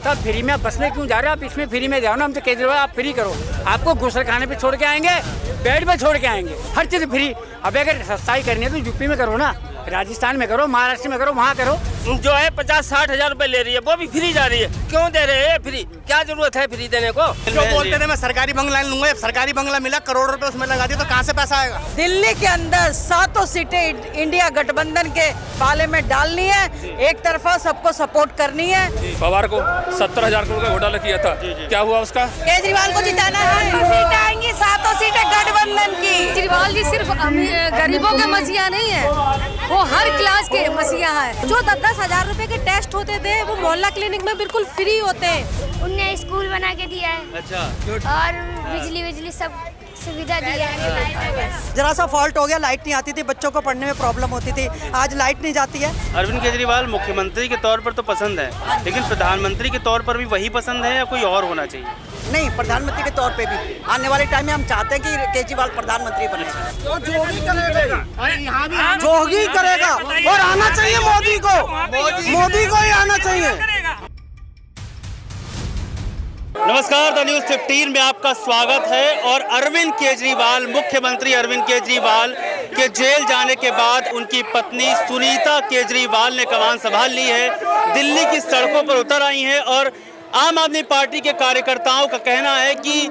तब फ्री में बस में क्यों जा रहे हो आप? इसमें फ्री में जाओ ना। हम तो केजरीवाल आप फ्री करो, आपको घुसर खाने पे छोड़ के आएंगे, बेड पे छोड़ के आएंगे, हर चीज़ फ्री। अब अगर सस्ताई करनी है तो यूपी में करो ना, राजस्थान में करो, महाराष्ट्र में करो, वहाँ करो। जो है 50-60 हजार रुपए ले रही है वो भी फ्री जा रही है। क्यों दे रहे हैं फ्री? क्या जरूरत है फ्री देने को? जो बोलते थे मैं सरकारी बंगला लूंगा, सरकारी बंगला मिला, करोड़ रुपए उसमें लगा दिया, तो कहाँ से पैसा आएगा? दिल्ली के अंदर 7 सीटें इंडिया गठबंधन के पाले में डालनी है, एक तरफा सबको सपोर्ट करनी है। पवार को 70,000 करोड़ का घोटाला किया था, क्या हुआ उसका? केजरीवाल को जिताना है, सीटें आएंगी 7 सीटें गठबंधन की। केजरीवाल जी सिर्फ गरीबों के मसीहा नहीं है, वो हर क्लास के मसीहा है। जो 10-10 हजार रुपए के टेस्ट होते थे वो मोहल्ला क्लिनिक में बिल्कुल फ्री होते हैं। उनने स्कूल बना के दिया है। अच्छा। और बिजली सब सुविधा दी है। जरा सा फॉल्ट हो गया, लाइट नहीं आती थी, बच्चों को पढ़ने में प्रॉब्लम होती थी, आज लाइट नहीं जाती है। अरविंद केजरीवाल मुख्यमंत्री के तौर पर तो पसंद है, लेकिन प्रधानमंत्री के तौर पर भी वही पसंद है या कोई और होना चाहिए? नहीं, प्रधानमंत्री के तौर पे भी आने वाले टाइम में हम चाहते हैं कि केजरीवाल प्रधानमंत्री बने। जोगी करेगा और आना चाहिए मोदी को ही आना चाहिए। नमस्कार, द न्यूज़ 15 में आपका स्वागत है। और अरविंद केजरीवाल, मुख्यमंत्री अरविंद केजरीवाल के जेल जाने के बाद उनकी पत्नी सुनीता केजरीवाल ने कमान संभाल ली है, दिल्ली की सड़कों पर उतर आई हैं। और आम आदमी पार्टी के कार्यकर्ताओं का कहना है कि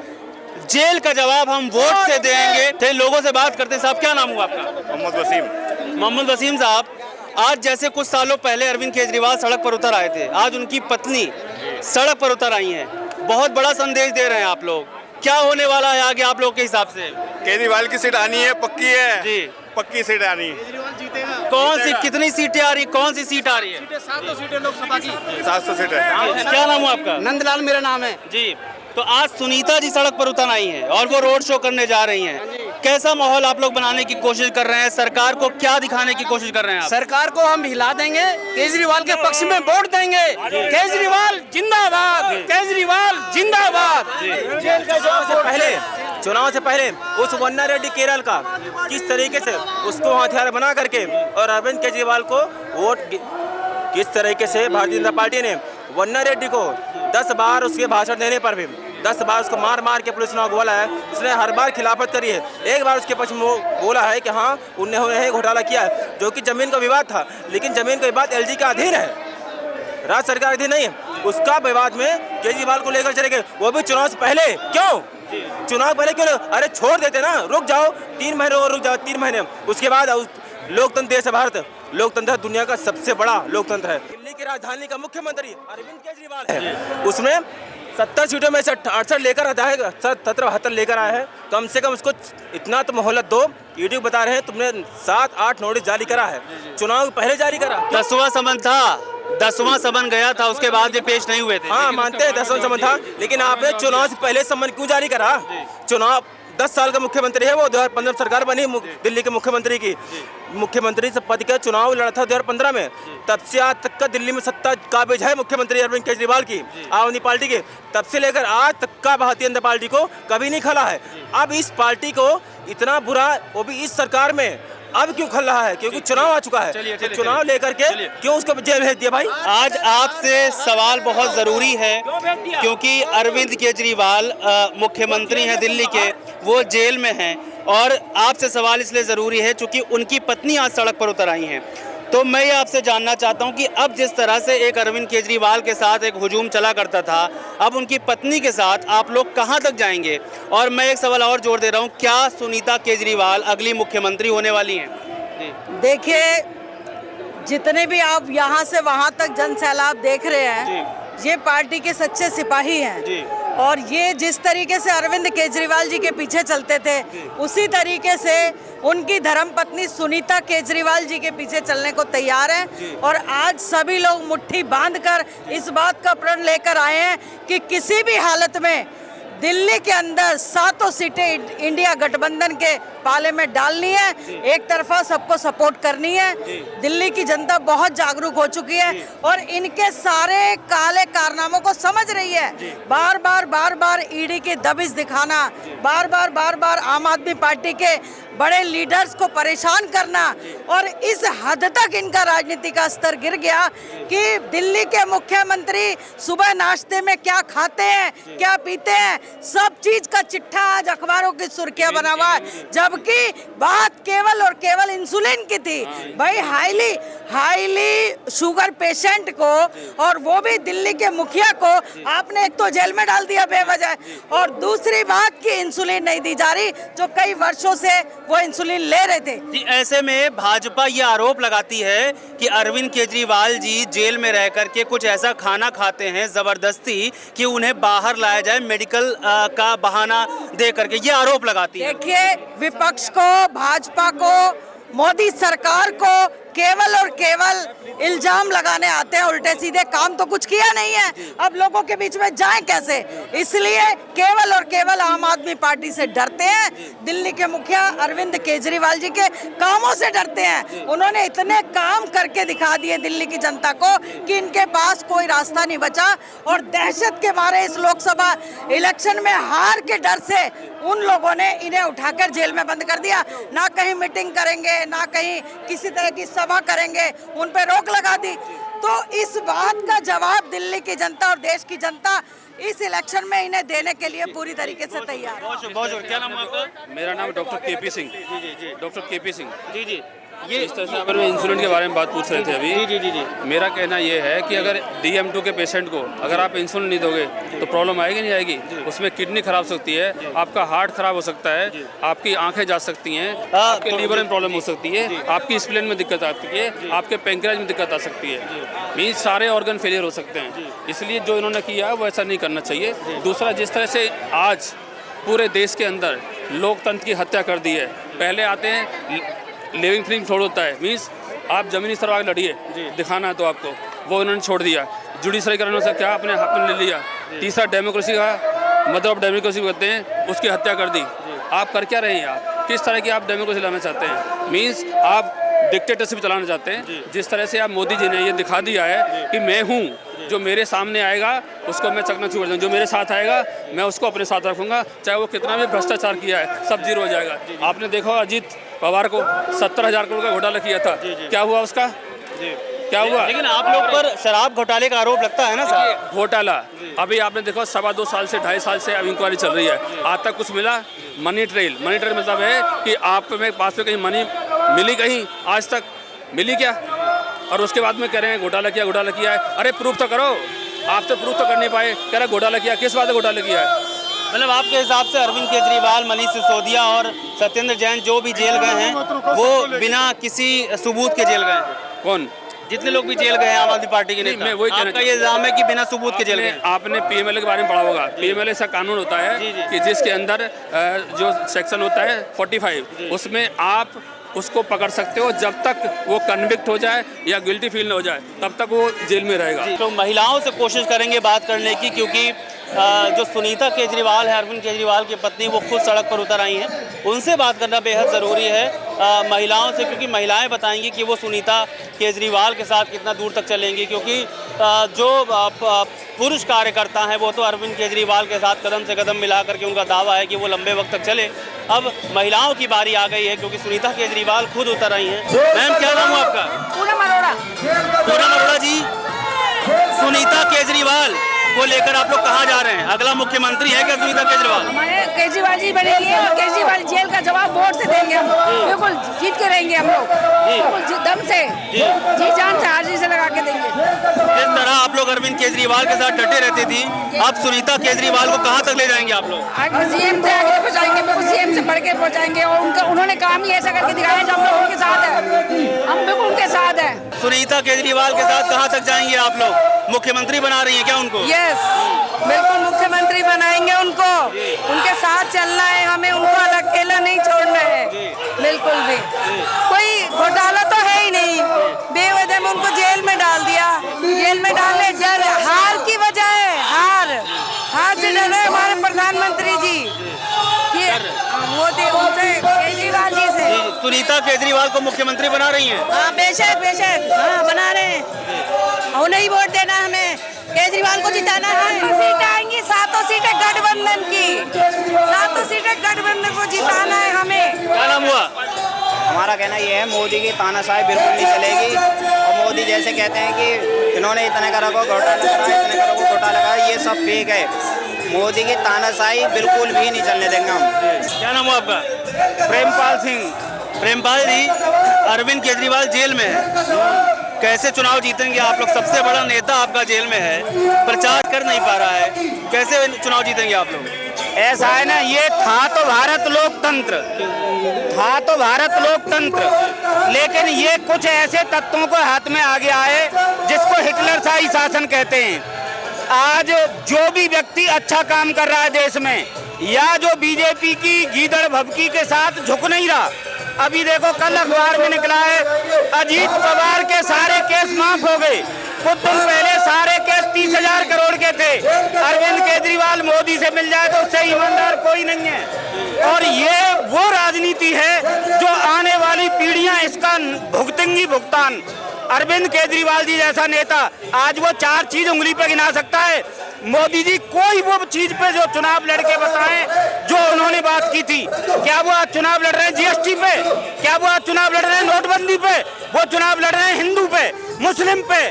जेल का जवाब हम वोट से देंगे। तो लोगों से बात करते हैं। साहब, क्या नाम हुआ आपका? मोहम्मद वसीम। मोहम्मद वसीम साहब, आज जैसे कुछ सालों पहले अरविंद केजरीवाल सड़क पर उतर आए थे, आज उनकी पत्नी सड़क पर उतर आई हैं, बहुत बड़ा संदेश दे रहे हैं आप लोग। क्या होने वाला है आगे आप लोग के हिसाब से? केजरीवाल की सीट आनी है, पक्की है जी, पक्की सीट आनी है। केजरीवाल जीतेगा। कौन सी, कितनी सीटें आ रही, कौन सी सीट आ रही है? 700 सीटें लोकसभा की। 700 सीटें। क्या नाम है आपका? नंदलाल मेरा नाम है जी। तो आज सुनीता जी सड़क पर उतर आई हैं और वो रोड शो करने जा रही हैं। कैसा माहौल आप लोग बनाने की कोशिश कर रहे हैं? सरकार को क्या दिखाने की कोशिश कर रहे हैं आप? सरकार को हम हिला देंगे, केजरीवाल के पक्ष में वोट देंगे। केजरीवाल जिंदाबाद, केजरीवाल जिंदाबाद। चुनाव से पहले उस वन्ना रेड्डी केरल का किस तरीके से उसको हथियार बना करके और अरविंद केजरीवाल को वोट, किस तरीके से भारतीय जनता पार्टी ने वन्ना रेड्डी को 10 बार उसके भाषण देने पर भी 10 बार उसको मार मार के पुलिस ने बोला है, उसने हर बार खिलाफत करी है। एक बार उसके पक्ष में बोला है कि हाँ उन्होंने घोटाला किया है, जो कि जमीन का विवाद था, लेकिन जमीन का विवाद एलजी का अधीन है, राज्य सरकार अधीन नहीं है। उसका विवाद में केजरीवाल को लेकर चले गए, वो भी चुनाव से पहले। क्यों चुनाव पहले क्यों? अरे छोड़ देते ना, रुक जाओ 3 महीने और रुक जाओ 3 महीने। उसके बाद लोकतंत्र देश है भारत, लोकतंत्र दुनिया का सबसे बड़ा लोकतंत्र है। दिल्ली की राजधानी का मुख्यमंत्री अरविंद केजरीवाल है, उसमें 70 सीटों में से 68 लेकर आता है, 70-72 लेकर आया है। कम से कम उसको इतना तो मोहलत दो। ईडी बता रहे हैं तुमने 7-8 नोटिस जारी करा है, चुनाव पहले जारी करा। 10वां समन था, 10वां समन गया था, उसके बाद ये पेश नहीं हुए थे। हाँ मानते हैं 10वां समन था, लेकिन आपने चुनाव से पहले समन क्यों जारी करा? चुनाव 10 साल का मुख्यमंत्री है वो, 2015 सरकार बनी दिल्ली के मुख्यमंत्री की। मुख्यमंत्री से पद का चुनाव लड़ा था 2015 में, तब से आज तक का दिल्ली में सत्ता काबिज है मुख्यमंत्री अरविंद केजरीवाल की, आम आदमी पार्टी की। तब से लेकर आज तक का भारतीय जनता पार्टी को कभी नहीं खला है। अब इस पार्टी को इतना बुरा, वो भी इस सरकार में, अब क्यों खल रहा है? क्योंकि चुनाव आ चुका है। तो चुनाव लेकर के क्यों उसको जेल भेज दिया भाई? आज आपसे सवाल बहुत ज़रूरी है, क्योंकि अरविंद केजरीवाल मुख्यमंत्री हैं दिल्ली के, वो जेल में हैं। और आपसे सवाल इसलिए ज़रूरी है क्योंकि उनकी पत्नी आज सड़क पर उतर आई हैं। तो मैं ये आपसे जानना चाहता हूँ कि अब जिस तरह से एक अरविंद केजरीवाल के साथ एक हुजूम चला करता था, अब उनकी पत्नी के साथ आप लोग कहाँ तक जाएंगे? और मैं एक सवाल और जोड़ दे रहा हूँ, क्या सुनीता केजरीवाल अगली मुख्यमंत्री होने वाली हैं? देखिए, जितने भी आप यहाँ से वहाँ तक जन सैलाब देख रहे हैं, ये पार्टी के सच्चे सिपाही हैं। और ये जिस तरीके से अरविंद केजरीवाल जी के पीछे चलते थे, उसी तरीके से उनकी धर्मपत्नी सुनीता केजरीवाल जी के पीछे चलने को तैयार हैं। और आज सभी लोग मुट्ठी बांधकर इस बात का प्रण लेकर आए हैं कि किसी भी हालत में दिल्ली के अंदर 7 सीटें इंडिया गठबंधन के पाले में डालनी है, एक तरफा सबको सपोर्ट करनी है। दिल्ली की जनता बहुत जागरूक हो चुकी है और इनके सारे काले कारनामों को समझ रही है। बार बार ईडी की दबिश दिखाना, बार बार आम आदमी पार्टी के बड़े लीडर्स को परेशान करना, और इस हद तक इनका राजनीति का स्तर गिर गया कि दिल्ली के मुख्यमंत्री सुबह नाश्ते में क्या खाते हैं, क्या पीते हैं, सब चीज का चिट्ठा आज अखबारों की सुर्खियां बना हुआ है, जबकि बात केवल और केवल इंसुलिन की थी। भाई हाईली शुगर पेशेंट को, और वो भी दिल्ली के मुखिया को आपने एक तो जेल में डाल दिया बेवजह, और दूसरी बात कि इंसुलिन नहीं दी जा रही, जो कई वर्षों से वो इंसुलिन ले रहे थे। जी, ऐसे में भाजपा ये आरोप लगाती है कि अरविंद केजरीवाल जी जेल में रह करके कुछ ऐसा खाना खाते हैं जबरदस्ती कि उन्हें बाहर लाया जाए मेडिकल का बहाना दे करके, ये आरोप लगाती है। देखिए, विपक्ष को, भाजपा को, मोदी सरकार को केवल और केवल इल्जाम लगाने आते हैं उल्टे सीधे, काम तो कुछ किया नहीं है, अब लोगों के बीच में जाएं कैसे? इसलिए केवल और केवल आम आदमी पार्टी से डरते हैं, दिल्ली के मुखिया अरविंद केजरीवाल जी के कामों से डरते हैं। उन्होंने इतने काम करके दिखा दिए दिल्ली की जनता को कि इनके पास कोई रास्ता नहीं बचा, और दहशत के मारे इस लोकसभा इलेक्शन में हार के डर से उन लोगों ने इन्हें उठाकर जेल में बंद कर दिया। ना कहीं मीटिंग करेंगे, ना कहीं किसी तरह की सभा करेंगे, उन पे रोक लगा दी। तो इस बात का जवाब दिल्ली की जनता और देश की जनता इस इलेक्शन में इन्हें देने के लिए पूरी तरीके से तैयार है। बहुत क्या नाम है आपका? मेरा नाम doctor KP Singh. Doctor KP Singh. जी, ये इस तरह से अगर मैं इंसुलिन के बारे में बात पूछ रहे थे अभी। जी। मेरा कहना ये है कि अगर DM2 के पेशेंट को अगर आप इंसुलिन नहीं दोगे तो प्रॉब्लम आएगी नहीं आएगी? उसमें किडनी खराब हो सकती है, आपका हार्ट खराब हो सकता है, आपकी आंखें जा सकती हैं, आपके लीवर में प्रॉब्लम हो सकती है, आपकी स्प्लेन में दिक्कत आती है, आपके पैंक्रियाज में दिक्कत आ सकती है, मीन्स सारे ऑर्गन फेलियर हो सकते हैं। इसलिए जो इन्होंने किया है वो ऐसा नहीं करना चाहिए। दूसरा, जिस तरह से आज पूरे देश के अंदर लोकतंत्र की हत्या कर दी है, पहले आते हैं लिविंग फ्री छोड़ होता है, मीन्स आप जमीनी स्तर पर लड़िए, दिखाना है तो आपको, वो उन्होंने छोड़ दिया। जुडिशरी करने से क्या अपने हाथ में ले लिया। तीसरा, डेमोक्रेसी का मदर ऑफ डेमोक्रेसी कहते हैं, उसकी हत्या कर दी। आप कर क्या रहे हैं? आप किस तरह की आप डेमोक्रेसी लाना चाहते हैं? मीन्स आप डिक्टेटरशिप चलाना चाहते हैं। जिस तरह से आप मोदी जी ने ये दिखा दिया है कि मैं हूँ, जो मेरे सामने आएगा उसको मैं चकनाचूर कर दूँगा, जो मेरे साथ आएगा मैं उसको अपने साथ रखूँगा, चाहे वो कितना भी भ्रष्टाचार किया है, सब जीरो हो जाएगा। आपने देखा अजीत पवार को 70,000 करोड़ का घोटाला किया था, क्या हुआ उसका? क्या हुआ? लेकिन आप लोग पर शराब घोटाले का आरोप लगता है ना सर? घोटाला अभी आपने देखो 2.25 साल से 2.5 साल से अब इंक्वायरी चल रही है, आज तक कुछ मिला? मनी ट्रेल मतलब है कि आप में पास में कहीं मनी मिली, कहीं आज तक मिली क्या? और उसके बाद में कह रहे हैं घोटाला किया है। अरे प्रूफ तो करो, आप तो प्रूफ तो कर नहीं पाए, कह रहे घोटाला किया, किस बात में घोटाला किया है? मतलब आपके हिसाब से अरविंद केजरीवाल, मनीष सिसोदिया और सत्येंद्र जैन जो भी जेल गए हैं वो बिना किसी सबूत के जेल गए हैं? कौन? जितने लोग भी जेल गए हैं आम आदमी पार्टी के नेता, मैं वही कहना आपका ये इल्जाम है कि बिना सबूत के जेल गए। आपने PMLA के बारे में पढ़ा होगा। PMLA का कानून होता है कि जिसके अंदर जो सेक्शन होता है 45, उसमें आप उसको पकड़ सकते हो जब तक वो कन्विक्ट हो जाए या गिल्टी फील न हो जाए, तब तक वो जेल में रहेगा। तो महिलाओं से कोशिश करेंगे बात करने की, क्योंकि जो सुनीता केजरीवाल है, अरविंद केजरीवाल की पत्नी, वो खुद सड़क पर उतर आई हैं, उनसे बात करना बेहद ज़रूरी है महिलाओं से, क्योंकि महिलाएं बताएंगी कि वो सुनीता केजरीवाल के साथ कितना दूर तक चलेंगी, क्योंकि जो पुरुष कार्यकर्ता हैं वो तो अरविंद केजरीवाल के साथ कदम से कदम मिला करके उनका दावा है कि वो लंबे वक्त तक चले। अब महिलाओं की बारी आ गई है, क्योंकि सुनीता केजरीवाल खुद उतर आई हैं। मैम, क्या नाम है आपका? पूनम अरोड़ा। पूनम अरोड़ा जी, सुनीता केजरीवाल को लेकर आप लोग कहाँ जा रहे हैं? अगला मुख्यमंत्री है क्या सुनीता केजरीवाल? हमारे केजरीवाल जी बनेंगे और केजरीवाल जेल का जवाब वोट से देंगे हम, बिल्कुल जीत के रहेंगे हम लोग, बिल्कुल दम से, जी जान से, हाजिरी से लगा के देंगे। जिस तरह आप लोग अरविंद केजरीवाल के साथ डटे रहती थी, अब सुनीता केजरीवाल को कहाँ तक ले जाएंगे आप लोग? CM से आगे पहुँचाएंगे, बिल्कुल CM से बढ़ के पहुँचाएंगे, और उन्होंने काम ही ऐसा करके दिखाया जब हम लोग उनके साथ हैं, हम बिल्कुल उनके साथ हैं। सुनीता केजरीवाल के साथ कहाँ तक जाएंगे आप लोग? मुख्यमंत्री बना रही है क्या उनको? यस, बिल्कुल मुख्यमंत्री बनाएंगे उनको, उनके साथ चलना है हमें, उनको अकेला नहीं छोड़ना है, बिल्कुल भी। कोई घोटाला तो है ही नहीं, बेवजह में उनको जेल में डाल दिया, जेल में डालने हार की वजह है, हार से डर रहे हमारे प्रधानमंत्री जी, मोदी उनसे, केजरीवाल जी से। सुनीता केजरीवाल को मुख्यमंत्री बना रही हैं? हाँ बेशक, हाँ बना रहे हैं, उन्हें ही वोट देना है हमें, केजरीवाल को जिताना है। सीटें आएंगी, 7 सीटें गठबंधन की, 7 सीटें गठबंधन को जिताना है हमें। क्या नाम हुआ? हमारा कहना ये है, मोदी की तानाशाही बिल्कुल नहीं चलेगी। और मोदी जैसे कहते हैं कि इन्होंने इतने करोड़ को घोटाला करा, इतने करोड़ को घोटाला करा, ये सब फेक है। मोदी की तानाशाही बिल्कुल भी नहीं चलने देंगे हम। क्या नाम है आपका? प्रेमपाल सिंह। प्रेमपाल जी, अरविंद केजरीवाल जेल में है, कैसे चुनाव जीतेंगे आप लोग? सबसे बड़ा नेता आपका जेल में है, प्रचार कर नहीं पा रहा है, कैसे चुनाव जीतेंगे आप लोग? ऐसा है ना, ये था तो भारत लोकतंत्र, लेकिन ये कुछ ऐसे तत्वों को हाथ में आ गया है जिसको हिटलरशाही शासन कहते हैं। आज जो भी व्यक्ति अच्छा काम कर रहा है देश में, या जो बीजेपी की गीदड़ भभकी के साथ झुक नहीं रहा, अभी देखो कल अखबार में निकला है अजीत पवार के सारे केस माफ हो गए। कुछ दिन पहले सारे केस 30,000 करोड़ के थे। अरविंद केजरीवाल मोदी से मिल जाए तो उससे ईमानदार कोई नहीं है। और ये वो राजनीति है जो आने वाली पीढ़ियां इसका भुगतेंगी भुगतान। अरविंद केजरीवाल जी जैसा नेता आज वो 4 चीज उंगली पे गिना सकता है। मोदी जी कोई वो चीज पे जो चुनाव लड़के बताएं जो उन्होंने बात की थी। क्या वो आज चुनाव लड़ रहे हैं जीएसटी पे? क्या वो आज चुनाव लड़ रहे हैं नोटबंदी पे? वो चुनाव लड़ रहे हैं हिंदू पे, मुस्लिम पे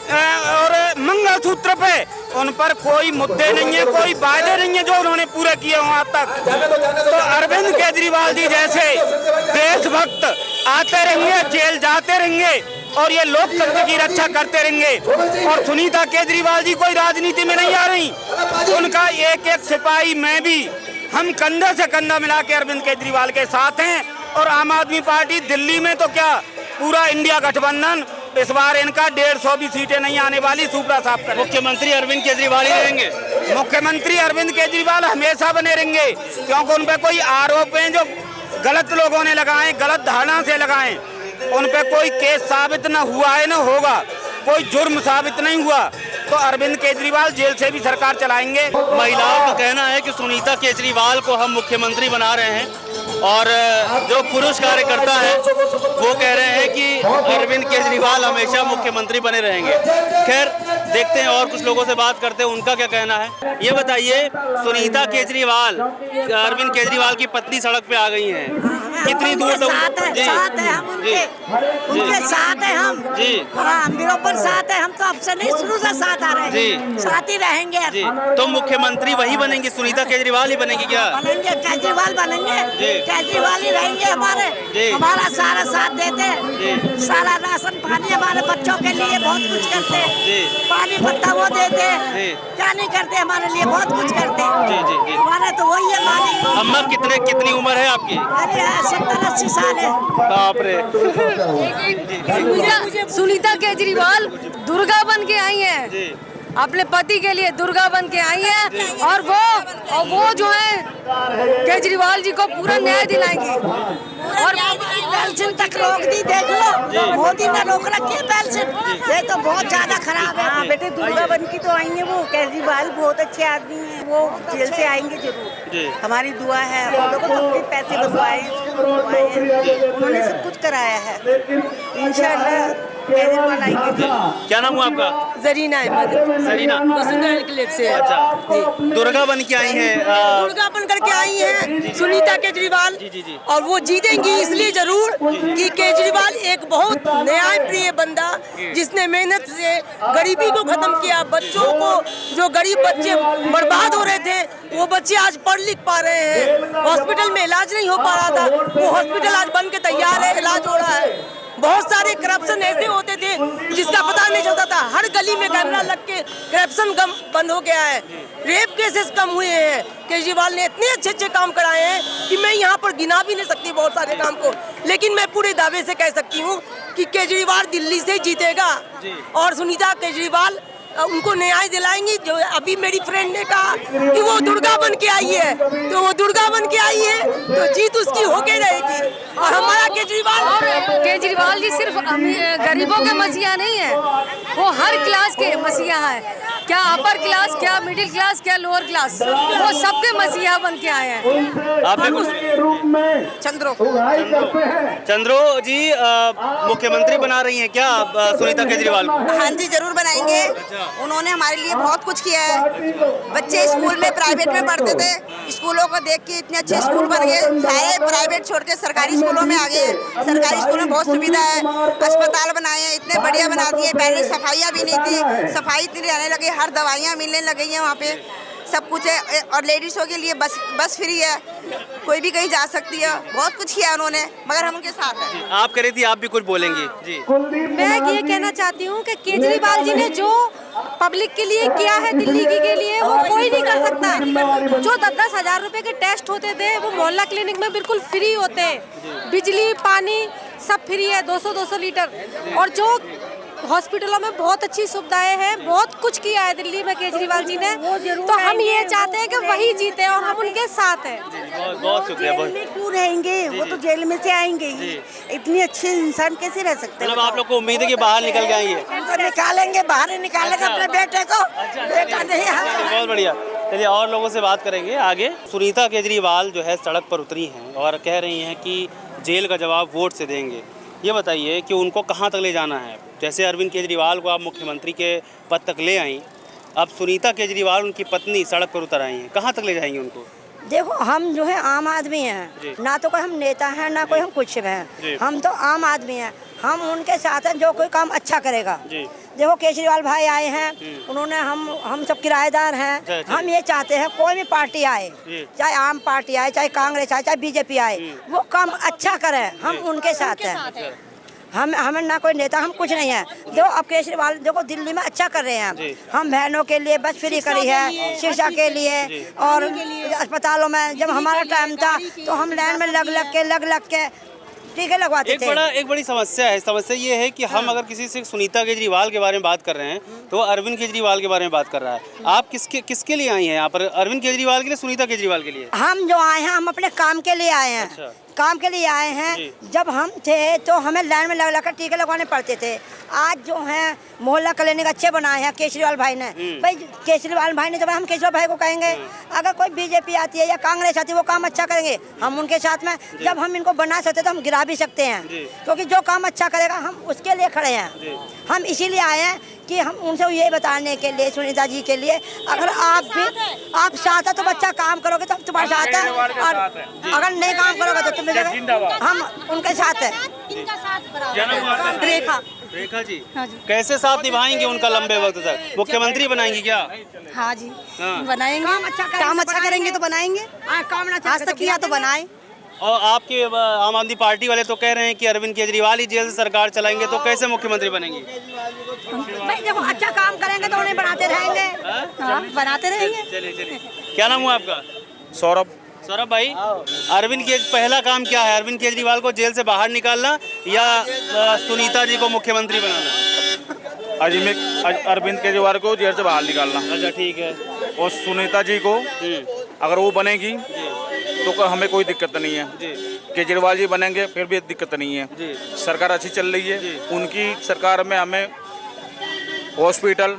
और मंगलसूत्र पे। उन पर कोई मुद्दे नहीं है, कोई वायदे नहीं है जो उन्होंने पूरे किए हों आज तक। तो अरविंद केजरीवाल जी जैसे देशभक्त आते रहेंगे, जेल जाते रहेंगे और ये लोकतंत्र की रक्षा करते रहेंगे। और सुनीता केजरीवाल जी कोई राजनीति में नहीं आ रही, उनका एक एक सिपाही में भी हम कंधे से कंधा मिला के अरविंद केजरीवाल के साथ हैं। और आम आदमी पार्टी दिल्ली में तो क्या पूरा इंडिया गठबंधन, इस बार इनका 150 भी सीटें नहीं आने वाली, सुपड़ा साफ करें। मुख्यमंत्री अरविंद केजरीवाल ही रहेंगे? मुख्यमंत्री अरविंद केजरीवाल हमेशा बने रहेंगे, क्योंकि उन पर कोई आरोप है जो गलत लोगों ने लगाए, गलत धारणा से लगाए। उन पे कोई केस साबित न हुआ है न होगा, कोई जुर्म साबित नहीं हुआ, तो अरविंद केजरीवाल जेल से भी सरकार चलाएंगे। महिलाओं का कहना है कि सुनीता केजरीवाल को हम मुख्यमंत्री बना रहे हैं, और जो पुरुष कार्यकर्ता है वो कह रहे हैं कि अरविंद केजरीवाल हमेशा मुख्यमंत्री बने रहेंगे। खैर देखते हैं और कुछ लोगों से बात करते हैं, उनका क्या कहना है। ये बताइए, सुनीता केजरीवाल, अरविंद केजरीवाल की पत्नी सड़क पे आ गई हैं, कितनी दूर तक? जी, साथ है हम उनके साथ है हम जी, हम बराबर साथ है हम, तो अब से नहीं शुरू से साथ आ रहे हैं जी, साथ ही रहेंगे जी। तो मुख्यमंत्री वही बनेंगे, सुनीता केजरीवाल ही बनेंगे क्या? बनेंगे, केजरीवाल बनेंगे, केजरीवाल ही रहेंगे हमारे, हमारा सारा साथ देते हैं, सारा राशन पानी हमारे बच्चों के लिए बहुत कुछ करते हैं, पानी पत्ता वो देते हैं, क्या नहीं करते हमारे लिए, बहुत कुछ करते हैं हमारे, तो वही है मालिक। अम्मा कितनी उम्र है आपकी? अरे 70-80 साल है। बाप रे। सुनीता केजरीवाल दुर्गा बन के आई है, अपने पति के लिए दुर्गा बन के आई है। और वो जो है केजरीवाल जी को पूरा न्याय दिलाएंगे। और पेंशन तक रोक दी, देख लो मोदी ने रोक रखी है पेंशन, ये तो बहुत ज्यादा खराब है। बेटे दुर्गा बन की तो आई है वो, केजरीवाल बहुत अच्छे आदमी हैं, वो जेल से आएंगे जरूर, हमारी दुआ है। हम लोगों को सबके पैसे बंधवाए, उन्होंने सब कुछ कराया है, इंशाल्लाह केजरीवाल आएंगे। क्या नाम हुआ आपका? जरीना अहमद। जरीना वसुंधरा क्लिप से। अच्छा, दुर्गा बन के आई हैं, दुर्गा बन करके आई हैं सुनीता केजरीवाल, और वो जीतेंगी इसलिए जरूर कि केजरीवाल एक बहुत न्याय प्रिय बंदा, जिसने मेहनत से गरीबी को खत्म किया, बच्चों को, जो गरीब बच्चे बर्बाद हो रहे थे वो बच्चे आज पढ़ लिख पा रहे हैं, हॉस्पिटल में इलाज नहीं हो पा रहा था, वो हॉस्पिटल आज बन के तैयार है, इलाज हो रहा है। बहुत सारे करप्शन ऐसे होते थे जिसका पता नहीं चलता था, हर गली में कैमरा लग के करप्शन कम बंद हो गया है, रेप केसेस कम हुए हैं। केजरीवाल ने इतने अच्छे अच्छे काम कराए हैं कि मैं यहाँ पर गिना भी नहीं सकती बहुत सारे काम को, लेकिन मैं पूरे दावे से कह सकती हूँ कि केजरीवाल दिल्ली से जीतेगा और सुनीता केजरीवाल उनको न्याय दिलाएंगी। जो अभी मेरी फ्रेंड ने कहा कि वो दुर्गा बन के आई है, तो वो दुर्गा बन के आई है तो जीत उसकी होके रहेगी। और हमारा केजरीवाल जी सिर्फ गरीबों के मसीहा नहीं है, वो हर क्लास के मसीहा है, क्या अपर क्लास, क्या मिडिल क्लास, क्या लोअर क्लास, वो सबके मसीहा बन के आए हैं। चंद्रो जी मुख्यमंत्री बना रही हैं क्या सुनीता केजरीवाल? हाँ जी, जरूर बनाएंगे। उन्होंने हमारे लिए बहुत कुछ किया है। बच्चे स्कूल में प्राइवेट में पढ़ते थे, स्कूलों को देख के इतने अच्छे स्कूल बन गए, सारे प्राइवेट छोड़ के सरकारी स्कूलों में आ गए। सरकारी स्कूल में बहुत सुविधा है, अस्पताल बनाए हैं, इतने बढ़िया बना दिए। पहले सफाइयाँ भी नहीं थी, सफाई इतनी रहने लगी, हर दवाइयाँ मिलने लगी हैं वहाँ पे, सब कुछ है। और लेडीज़ों के लिए बस फ्री है, कोई भी कहीं जा सकती है। बहुत कुछ किया उन्होंने, मगर हम उनके साथ हैं। आप कह रही थी, आप भी कुछ बोलेंगी जी। मैं ये कहना चाहती हूँ कि केजरीवाल जी ने जो पब्लिक के लिए किया है, दिल्ली की के लिए, वो कोई नहीं कर सकता। जो 10-10 हजार रुपए के टेस्ट होते थे, वो मोहल्ला क्लिनिक में बिल्कुल फ्री होते हैं। बिजली पानी सब फ्री है, 200-200 लीटर। और जो हॉस्पिटलों में बहुत अच्छी सुविधाएं हैं, बहुत कुछ किया है दिल्ली में केजरीवाल जी ने। तो हम ये चाहते हैं कि वही जीते और हम उनके साथ हैं। बहुत शुक्रिया। जेल में क्यों रहेंगे, वो तो जेल में से आएंगे ही। इतनी अच्छे इंसान कैसे रह सकते हैं? मतलब आप लोग को उम्मीद है कि बाहर निकल के आएंगे? तो निकालेंगे, बाहर निकालेंगे अपने बेटे को। बेटा नहीं है। बहुत बढ़िया। चलिए और लोगों से बात करेंगे आगे। सुनीता केजरीवाल जो है सड़क पर उतरी हैं और कह रही हैं कि जेल का जवाब वोट से देंगे। ये बताइए कि उनको कहाँ तक ले जाना है? जैसे अरविंद केजरीवाल को आप मुख्यमंत्री के पद तक ले आई, अब सुनीता केजरीवाल उनकी पत्नी सड़क पर उतर आई हैं, कहाँ तक ले जाएंगे उनको? देखो, हम जो है आम आदमी हैं, ना तो कोई हम नेता हैं, ना कोई हम कुछ हैं। हम तो आम आदमी हैं, हम उनके साथ हैं जो कोई काम अच्छा करेगा। देखो, केजरीवाल भाई आए हैं, उन्होंने हम सब किराएदार हैं। हम ये चाहते हैं कोई भी पार्टी आए, चाहे आम पार्टी आए, चाहे कांग्रेस आए, चाहे बीजेपी आए, वो काम अच्छा करे, हम उनके साथ हैं। हमें ना कोई नेता, हम कुछ नहीं है। देखो, अब केजरीवाल देखो दिल्ली में अच्छा कर रहे हैं। हम बहनों के लिए बस फ्री करी है, शिक्षा के लिए, और अस्पतालों में जब हमारा टाइम था तो हम लाइन में लग के टीके लगवाते थे। एक बड़ी समस्या है। समस्या ये है कि हम अगर किसी से सुनीता केजरीवाल के बारे में बात कर रहे हैं तो वो अरविंद केजरीवाल के बारे में बात कर रहा है। आप किसके लिए आई हैं यहाँ पर? अरविंद केजरीवाल के लिए, सुनीता केजरीवाल के लिए? हम जो आए हैं, हम अपने काम के लिए आए हैं। अच्छा। काम के लिए आए हैं। जब हम थे तो हमें लाइन में लग कर टीके लगवाने पड़ते थे। आज जो है मोहल्ला क्लिनिक अच्छे बनाए हैं केजरीवाल भाई ने। भाई केजरीवाल भाई ने, जब हम केजरीवाल भाई को कहेंगे, अगर कोई बीजेपी आती है या कांग्रेस आती है, वो काम अच्छा करेंगे, हम उनके साथ में। जब हम इनको बना सकते तो हम गिरा भी सकते हैं, क्योंकि जो काम अच्छा करेगा हम उसके लिए खड़े हैं। हम इसीलिए आए हैं कि हम उनसे ये बताने के लिए, सुनीता जी के लिए, अगर आप साथ है तो बच्चा काम करोगे तो तुम्हारे साथ है, और अगर नहीं काम करोगे तो तुम हम उनके साथ है। रेखा जी, कैसे साथ निभाएंगे उनका लंबे वक्त तक? मुख्यमंत्री बनाएंगी क्या? हाँ जी, बनाएंगे। काम अच्छा करेंगे तो बनाएंगे। आज तक किया तो बनाए। और आपके आम आदमी पार्टी वाले तो कह रहे हैं कि अरविंद केजरीवाल ही जेल से सरकार चलाएंगे, तो कैसे मुख्यमंत्री बनेंगी? भाई जब अच्छा काम करेंगे तो उन्हें बनाते रहेंगे। बनाते रहेंगे। चलिए। क्या नाम हुआ आपका? सौरभ भाई, अरविंद के पहला काम क्या है? अरविंद केजरीवाल को जेल से बाहर निकालना या सुनीता जी को मुख्यमंत्री बनाना? अरविंद केजरीवाल को जेल से बाहर निकालना। अच्छा, ठीक है। और सुनीता जी को अगर वो बनेगी तो हमें कोई दिक्कत नहीं है। केजरीवाल जी बनेंगे फिर भी दिक्कत नहीं है। सरकार अच्छी चल रही है। उनकी सरकार में हमें हॉस्पिटल,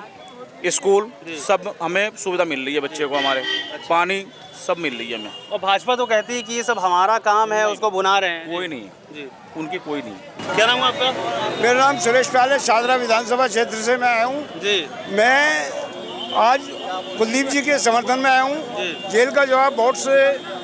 स्कूल सब हमें सुविधा मिल रही है। बच्चे को हमारे पानी सब मिल रही है हमें। और भाजपा तो कहती है कि ये सब हमारा काम है, उसको बुना रहे हैं। कोई नहीं है, उनकी कोई नहीं। क्या नाम है आपका? मेरा नाम सुरेश पाल है, शादरा विधानसभा क्षेत्र से मैं आया हूँ जी। मैं आज कुलदीप जी के समर्थन में आया हूँ। जेल का जवाब वोट से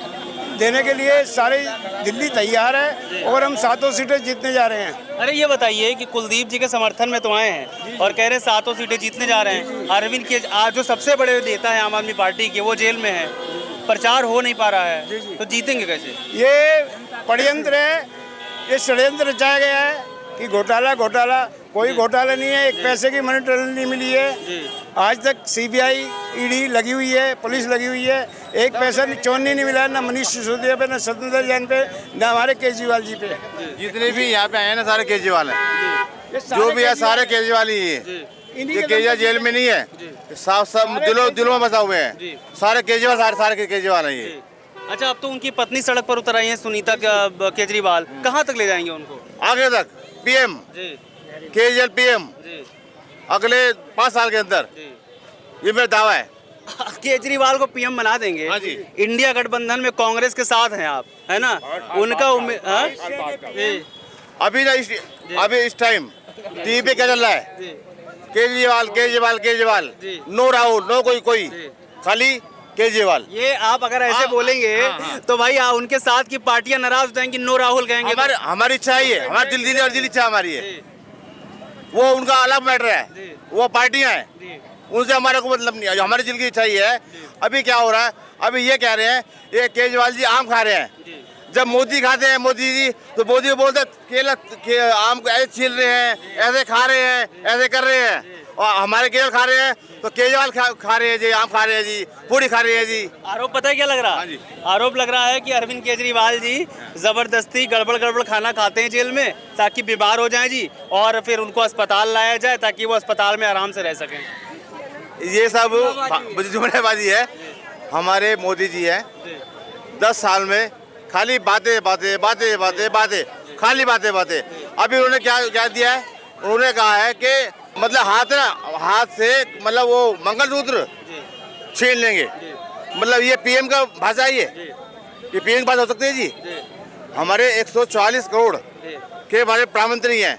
देने के लिए सारी दिल्ली तैयार है और हम 7 सीटें जीतने जा रहे हैं। अरे ये बताइए कि कुलदीप जी के समर्थन में तो आए हैं और कह रहे 7 सीटें जीतने जा रहे हैं। अरविंद के आज जो सबसे बड़े नेता है आम आदमी पार्टी के, वो जेल में है, प्रचार हो नहीं पा रहा है, तो जीतेंगे कैसे? ये षड्यंत्र है, ये षड्यंत्र रचाया गया है कि घोटाला कोई घोटाला नहीं है। एक पैसे की मनी ट्रेल नहीं मिली है आज तक। सीबीआई, ईडी लगी हुई है, पुलिस लगी हुई है, एक पैसा चोरने नहीं मिला, ना मनीष सिसोदिया पे, ना सत्येंद्र जैन पे, ना हमारे केजरीवाल जी पे। जितने भी यहाँ पे आए ना सारे केजरीवाल हैं, जो भी है सारे केजरीवाल ही है। ये केजरीवाल जेल में नहीं है, सब दिलों में बसा हुए हैं। सारे केजरीवाल, सारे केजरीवाल हैं ये। अच्छा, अब तो उनकी पत्नी सड़क पर उतर आई है, सुनीता केजरीवाल, कहाँ तक ले जाएंगे उनको? आगे तक पीएम, केजरीवाल पीएम अगले 5 साल के अंदर, ये मेरा दावा है। केजरीवाल को पीएम बना देंगे? हाँ जी। इंडिया गठबंधन में कांग्रेस के साथ हैं आप, है ना? उनका अभी इस टाइम टीवी पे क्या चल रहा है? केजरीवाल केजरीवाल केजरीवाल, नो राहुल, नो कोई खाली केजरीवाल। ये आप अगर ऐसे बोलेंगे तो भाई उनके साथ की पार्टियां नाराज हो जाएंगी, नो राहुल कहेंगे। हमारी इच्छा ही है, हमारी दिल इच्छा हमारी है, वो उनका अलग मैटर है, वो पार्टियां हैं, उनसे हमारे को मतलब नहीं है। हमारी दिल की इच्छा ही है। अभी क्या हो रहा है, अभी ये कह रहे हैं ये केजरीवाल जी आम खा रहे हैं। जब मोदी खाते हैं मोदी जी, तो मोदी बोलते केला आम को ऐसे छील रहे हैं, ऐसे खा रहे हैं, ऐसे कर रहे हैं, और हमारे केरल खा रहे हैं तो केजरीवाल खा रहे हैं जी, आम खा रहे हैं जी, पूरी खा रहे हैं जी। आरोप पता है क्या लग रहा है? आरोप लग रहा है कि अरविंद केजरीवाल जी जबरदस्ती गड़बड़ खाना खाते हैं जेल में ताकि बीमार हो जाएं जी, और फिर उनको अस्पताल लाया जाए ताकि वो अस्पताल में आराम से रह सकें। ये सब जुमलेबाजी है। हमारे मोदी जी हैं 10 साल में खाली बातें खाली बातें। अभी उन्होंने क्या दिया है, उन्होंने कहा है कि मतलब हाथ से मतलब वो मंगलसूत्र छीन लेंगे। मतलब ये पीएम का भाषा ही है, ये पीएम की भाषा हो सकती है जी। हमारे 140 करोड़ के हमारे प्रधानमंत्री हैं,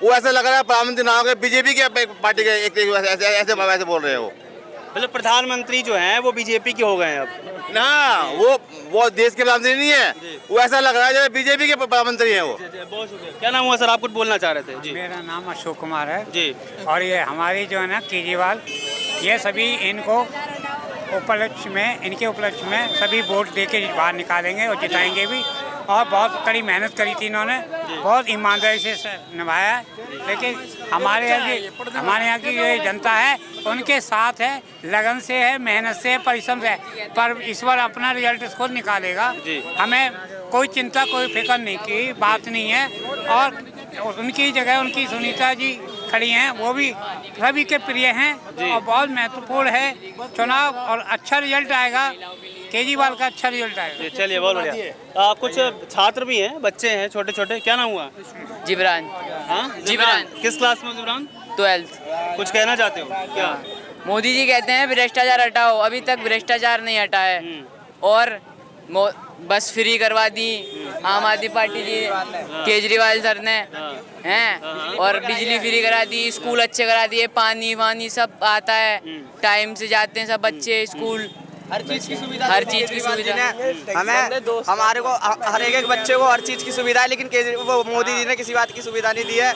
वो ऐसा लग रहा है प्रधानमंत्री ना हो गए बीजेपी के पार्टी के ऐसे बोल रहे हैं। वो मतलब प्रधानमंत्री जो हैं वो बीजेपी के हो गए हैं अब ना, वो देश के प्रधानमंत्री नहीं है, वो ऐसा लग रहा है जैसे बीजेपी के प्रधानमंत्री हैं वो। बहुत शुक्रिया। क्या नाम हुआ सर, आप कुछ बोलना चाह रहे थे जी? मेरा नाम अशोक कुमार है जी। और ये हमारी जो है ना केजरीवाल, ये सभी इनको इनके उपलक्ष्य में सभी वोट दे के बाहर निकालेंगे और जिताएंगे भी। और बहुत कड़ी मेहनत करी थी इन्होंने, बहुत ईमानदारी से निभाया है। लेकिन हमारे यहाँ की ये जनता है उनके साथ है, लगन से है, मेहनत से है, परिश्रम से है। पर इस बार अपना रिजल्ट खुद निकालेगा। हमें कोई चिंता कोई फिक्र नहीं की बात नहीं है। और उनकी जगह उनकी सुनीता जी खड़ी हैं, वो भी सभी के प्रिय हैं और बहुत महत्वपूर्ण है चुनाव, और अच्छा रिजल्ट आएगा, केजरीवाल का अच्छा रिजल्ट आएगा। चलिए बहुत बढ़िया। कुछ छात्र भी हैं, बच्चे हैं छोटे छोटे। क्या नाम हुआ? जिब्रान। हाँ जिब्रान। किस क्लास में जिब्रान? 12th। कुछ कहना चाहते हो क्या? मोदी जी कहते हैं भ्रष्टाचार हटाओ, अभी तक भ्रष्टाचार नहीं हटा है। और बस फ्री करवा दी आम आदमी पार्टी जी, केजरीवाल सर ने हैं, और बिजली फ्री करा दी, स्कूल अच्छे करा दिए, पानी सब आता है, टाइम से जाते हैं सब बच्चे स्कूल, हर चीज की सुविधा हमें हमारे को हर एक बच्चे को हर चीज की सुविधा है। लेकिन मोदी जी ने किसी बात की सुविधा नहीं दी है,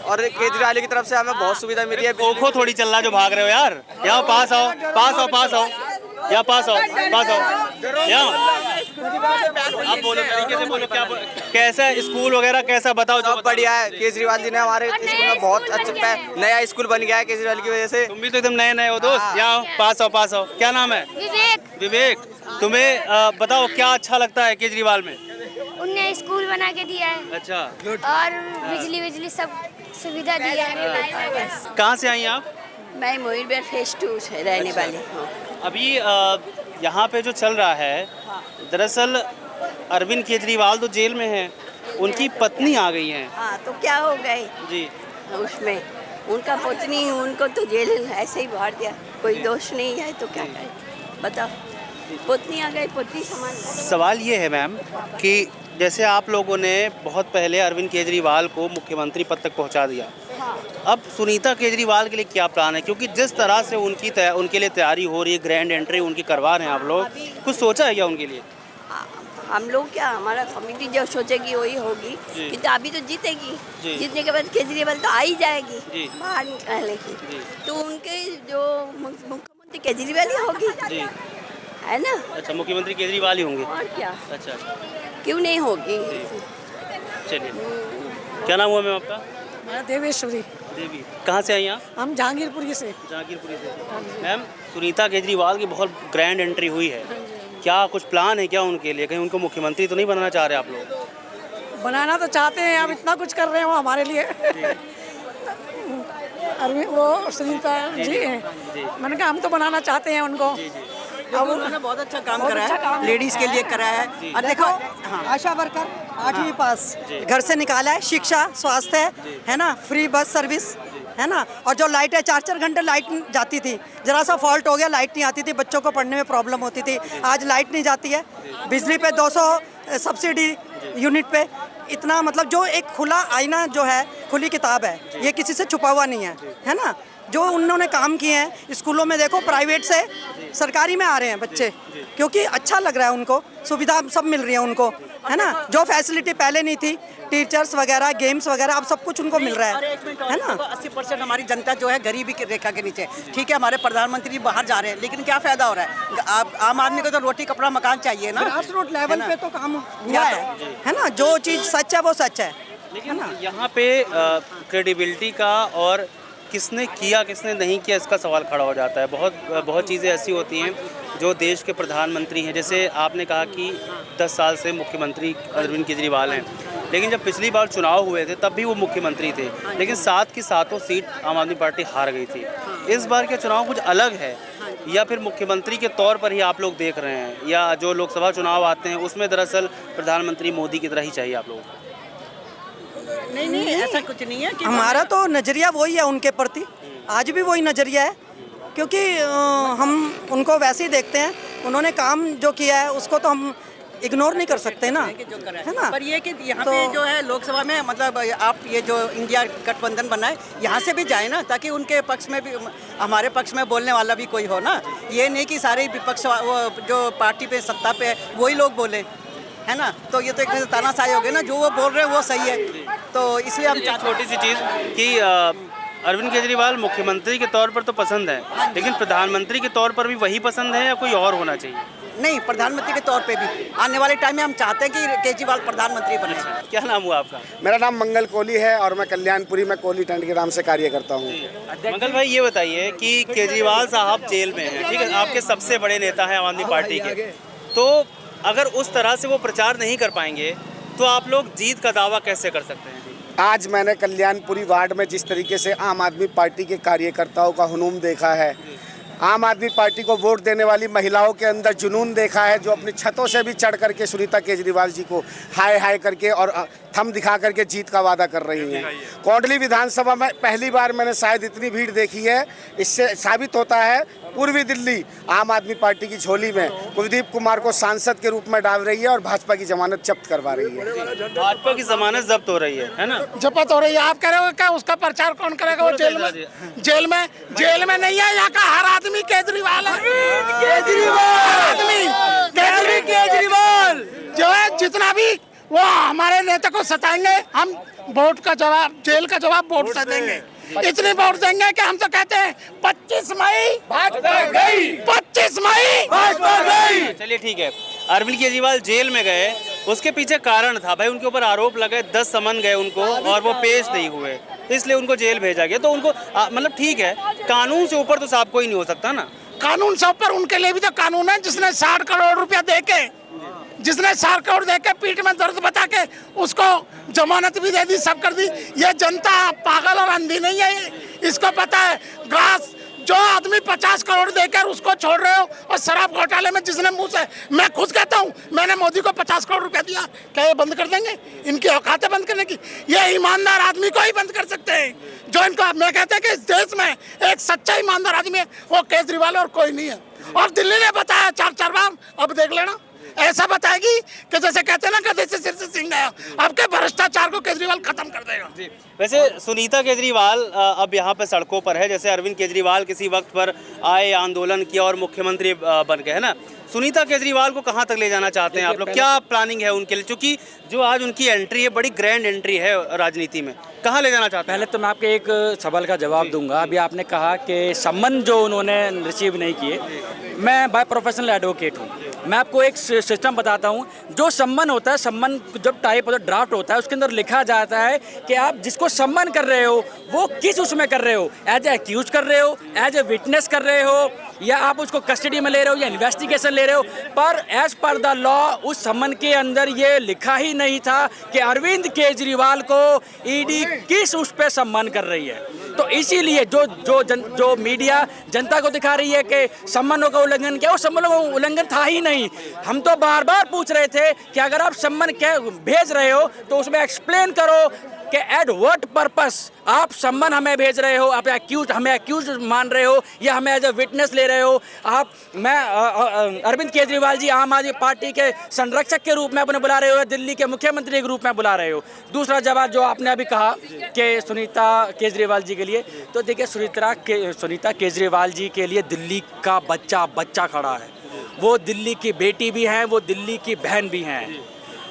और केजरीवाल की तरफ से हमें बहुत सुविधा मिली है। खो थोड़ी चल रहा जो भाग रहे हो यार, यहाँ पास आओ यहाँ पास आओ यहाँ आप बोलो, तरीके से बोलो। क्या कैसा स्कूल वगैरह कैसा बताओ? सब बढ़िया है। केजरीवाल जी ने हमारे स्कूल में बहुत अच्छा नया स्कूल बन गया है केजरीवाल की वजह से। तुम भी तो एकदम नए हो दोस्त। यहाँ पास आओ। क्या नाम है? विवेक। तुम्हें बताओ क्या अच्छा लगता है केजरीवाल में? उनने स्कूल बना के दिया है। अच्छा। और बिजली सब सुविधा दी है। कहाँ से आई आप? मैं मोहिनीबाग फेज 2 से रहने वाली हूँ। अभी यहाँ पे जो चल रहा है, दरअसल अरविंद केजरीवाल तो जेल में हैं, उनकी पत्नी आ गई हैं। हाँ तो क्या हो गए जी उसमें, उनका पत्नी उनको तो जेल ऐसे ही भर दिया, कोई दोष नहीं है तो क्या करें बताओ। पत्नी आ गई, पत्नी समान। सवाल ये है मैम कि जैसे आप लोगों ने बहुत पहले अरविंद केजरीवाल को मुख्यमंत्री पद तक पहुंचा दिया, अब सुनीता केजरीवाल के लिए क्या प्लान है? क्योंकि जिस तरह से उनके लिए तैयारी हो रही है, ग्रैंड एंट्री उनकी करवा रहे हैं आप लोग, कुछ सोचा है क्या उनके लिए? हम लोग क्या, हमारा कमेटी जो सोचेगी वही होगी। कि तो अभी तो जीतेगी, जीतने के बाद केजरीवाल तो आ ही जाएगी बाहर निकलने की, तो उनके जो मुख्यमंत्री केजरीवाल ही होगी, है ना? अच्छा, मुख्यमंत्री केजरीवाल ही होंगे। और क्या? अच्छा, क्यों नहीं होगी? चलिए, क्या नाम हुआ मैम आपका? देवेश्वरी। देवी। कहाँ से आई आप? हम जहांगीरपुरी से। जहांगीरपुरी से। मैम, सुनीता केजरीवाल की बहुत ग्रैंड एंट्री हुई है, क्या कुछ प्लान है क्या उनके लिए? कहीं उनको मुख्यमंत्री तो नहीं बनाना चाह रहे आप लोग? बनाना तो चाहते हैं, अब इतना कुछ कर रहे हैं वो हमारे लिए। अरविंद वो सुनीता जी हैं, मैंने कहा हम तो बनाना चाहते हैं उनको। अब उन्होंने बहुत अच्छा काम करा है, लेडीज के लिए करा है। और देखो, आशा वर्कर 8वीं पास, घर से निकाला है, शिक्षा, स्वास्थ्य है ना, फ्री बस सर्विस है ना, और जो लाइट है 4-4 घंटे लाइट जाती थी, जरा सा फॉल्ट हो गया लाइट नहीं आती थी, बच्चों को पढ़ने में प्रॉब्लम होती थी, आज लाइट नहीं जाती है। बिजली पे 200 सब्सिडी यूनिट पे, इतना मतलब जो एक खुला आईना जो है, खुली किताब है, ये किसी से छुपा हुआ नहीं है ना। जो उन्होंने काम किए हैं स्कूलों में, देखो प्राइवेट से सरकारी में आ रहे हैं बच्चे, क्योंकि अच्छा लग रहा है उनको, सुविधा सब मिल रही है उनको, है ना। जो फैसिलिटी पहले नहीं थी, टीचर्स वगैरह, गेम्स वगैरह, अब सब कुछ उनको मिल रहा है ना। 80% हमारी जनता जो है गरीबी की रेखा के नीचे। ठीक है, हमारे प्रधानमंत्री बाहर जा रहे हैं, लेकिन क्या फायदा हो रहा है? आम आदमी को तो रोटी कपड़ा मकान चाहिए ना। ग्रास रूट लेवल पे तो काम हुआ है ना। जो चीज़ सच है वो सच है। लेकिन यहाँ पे क्रेडिबिलिटी का और किसने किया किसने नहीं किया इसका सवाल खड़ा हो जाता है। बहुत चीज़ें ऐसी होती हैं जो देश के प्रधानमंत्री हैं, जैसे आपने कहा कि 10 साल से मुख्यमंत्री अरविंद केजरीवाल हैं, लेकिन जब पिछली बार चुनाव हुए थे तब भी वो मुख्यमंत्री थे, लेकिन 7 की 7 सीट आम आदमी पार्टी हार गई थी। इस बार के चुनाव कुछ अलग है, या फिर मुख्यमंत्री के तौर पर ही आप लोग देख रहे हैं, या जो लोकसभा चुनाव आते हैं उसमें दरअसल प्रधानमंत्री मोदी की तरह ही चाहिए आप लोगों को? नहीं, ऐसा कुछ नहीं है कि हमारा तो नज़रिया वही है उनके प्रति, आज भी वही नज़रिया है, क्योंकि हम उनको वैसे ही देखते हैं। उन्होंने काम जो किया है उसको तो हम इग्नोर नहीं कर सकते ना, है ना। पर ये कि यहाँ पे जो है लोकसभा में, मतलब आप ये जो इंडिया गठबंधन बनाए, यहाँ से भी जाए ना, ताकि उनके पक्ष में भी, हमारे पक्ष में बोलने वाला भी कोई हो ना। ये नहीं कि सारे विपक्ष वो जो पार्टी पे सत्ता पे है वही लोग बोले, है ना। तो ये तो एक तानाशाही हो गई ना, जो वो बोल रहे हैं वो सही है। तो इसलिए हम छोटी सी चीज़ कि अरविंद केजरीवाल मुख्यमंत्री के तौर पर तो पसंद है, लेकिन प्रधानमंत्री के तौर पर भी वही पसंद है या कोई और होना चाहिए? नहीं, प्रधानमंत्री के तौर पे भी आने वाले टाइम में हम चाहते हैं कि केजरीवाल प्रधानमंत्री बने। क्या नाम हुआ आपका? मेरा नाम मंगल कोहली है और मैं कल्याणपुरी में कोहली टेंट के नाम से कार्य करता हूँ। मंगल भाई, ये बताइए कि केजरीवाल साहब जेल में हैं, ठीक है, आपके सबसे बड़े नेता हैं आम आदमी पार्टी के, तो अगर उस तरह से वो प्रचार नहीं कर पाएंगे तो आप लोग जीत का दावा कैसे कर सकते हैं? आज मैंने कल्याणपुरी वार्ड में जिस तरीके से आम आदमी पार्टी के कार्यकर्ताओं का हुनूम देखा है, आम आदमी पार्टी को वोट देने वाली महिलाओं के अंदर जुनून देखा है, जो अपनी छतों से भी चढ़ करके सुनीता केजरीवाल जी को हाय हाय करके और थम दिखा करके जीत का वादा कर रही हैं। कोंडली विधानसभा में पहली बार मैंने शायद इतनी भीड़ देखी है। इससे साबित होता है पूर्वी दिल्ली आम आदमी पार्टी की झोली में कुलदीप कुमार को सांसद के रूप में डाल रही है और भाजपा की जमानत जब्त करवा रही है। भाजपा की जमानत जब्त हो रही है ना? जब्त हो रही है। आप कह रहे हो क्या उसका प्रचार कौन करेगा? वो जेल में नहीं है। यहाँ का हर आदमी केजरीवाल है। केजरीवाल जो है, जितना भी वो हमारे नेता को सताएंगे, हम वोट का जवाब, जेल का जवाब वोट से देंगे। इतने वोट देंगे कि हम तो कहते हैं 25 मई भाजपा गई, 25 मई भाजपा गई। चलिए ठीक है, अरविंद केजरीवाल जेल में गए, उसके पीछे कारण था भाई, उनके ऊपर आरोप लगे, 10 समन गए उनको और वो पेश नहीं हुए, इसलिए उनको जेल भेजा गया। तो उनको मतलब ठीक है, कानून से ऊपर तो साहब कोई नहीं हो सकता ना। कानून से ऊपर उनके लिए भी तो कानून है। जिसने 60 करोड़ रुपया देके पीठ में दर्द बता के उसको जमानत भी दे दी, सब कर दी। ये जनता पागल और अंधी नहीं है, इसको पता है। ग्रास जो आदमी 50 करोड़ देकर उसको छोड़ रहे हो, और शराब घोटाले में जिसने मुंह से, मैं खुद कहता हूँ मैंने मोदी को 50 करोड़ रुपया दिया, क्या ये बंद कर देंगे? इनकी औकात है बंद करने की? ये ईमानदार आदमी को ही बंद कर सकते हैं। जो इनको, मैं कहता हूँ कि इस देश में एक सच्चा ईमानदार आदमी है, वो केजरीवाल और कोई नहीं है। और दिल्ली ने बताया 4 बार, अब देख लेना ऐसा बताएगी कि जैसे कहते हैं ना, गधे से सिर से सिंह गया। आपके भ्रष्टाचार को केजरीवाल खत्म कर देगा। वैसे सुनीता केजरीवाल अब यहाँ पे सड़कों पर है, जैसे अरविंद केजरीवाल किसी वक्त पर आए, आंदोलन किया और मुख्यमंत्री बन गए, है ना। सुनीता केजरीवाल को कहाँ तक ले जाना चाहते हैं आप लोग? क्या प्लानिंग है उनके लिए? क्योंकि जो आज उनकी एंट्री है, बड़ी ग्रैंड एंट्री है राजनीति में, कहाँ ले जाना चाहते हैं? पहले तो मैं आपके एक सवाल का जवाब दूंगा। अभी आपने कहा कि सम्मान जो उन्होंने रिसीव नहीं किए, मैं बाय प्रोफेशनल एडवोकेट हूँ। मैं आपको एक सिस्टम बताता हूँ। जो सम्मान होता है, सम्मान जब टाइप होता है, ड्राफ्ट होता है, उसके अंदर लिखा जाता है कि आप जिसको सम्मान कर रहे हो वो किस उसमें कर रहे हो, एज ए एक्यूज कर रहे हो, एज ए विटनेस कर रहे हो, या आप उसको कस्टडी में ले रहे हो, या इन्वेस्टिगेशन ले रहे हो। पर एज पर द लॉ उस सम्मान के अंदर ये लिखा ही नहीं था कि अरविंद केजरीवाल को ईडी किस उस पर सम्मान कर रही है। तो इसीलिए जो मीडिया जनता को दिखा रही है कि सम्मानों का उल्लंघन किया, वो सम्मानों का उल्लंघन था ही नहीं। हम तो बार बार पूछ रहे थे कि अगर आप सम्मान भेज रहे हो तो उसमें एक्सप्लेन करो, कि एट व्हाट पर्पस आप सम्मन हमें भेज रहे हो, आप हमें एक्यूज मान रहे हो या हमें एज ए विटनेस ले रहे हो। अरविंद केजरीवाल जी आम आदमी पार्टी के संरक्षक के रूप में अपने बुला रहे हो या दिल्ली के मुख्यमंत्री के रूप में बुला रहे हो। दूसरा जवाब जो आपने अभी कहा कि सुनीता केजरीवाल जी के लिए, तो देखिए सुनीता केजरीवाल जी के लिए दिल्ली का बच्चा खड़ा है। वो दिल्ली की बेटी भी हैं, वो दिल्ली की बहन भी हैं,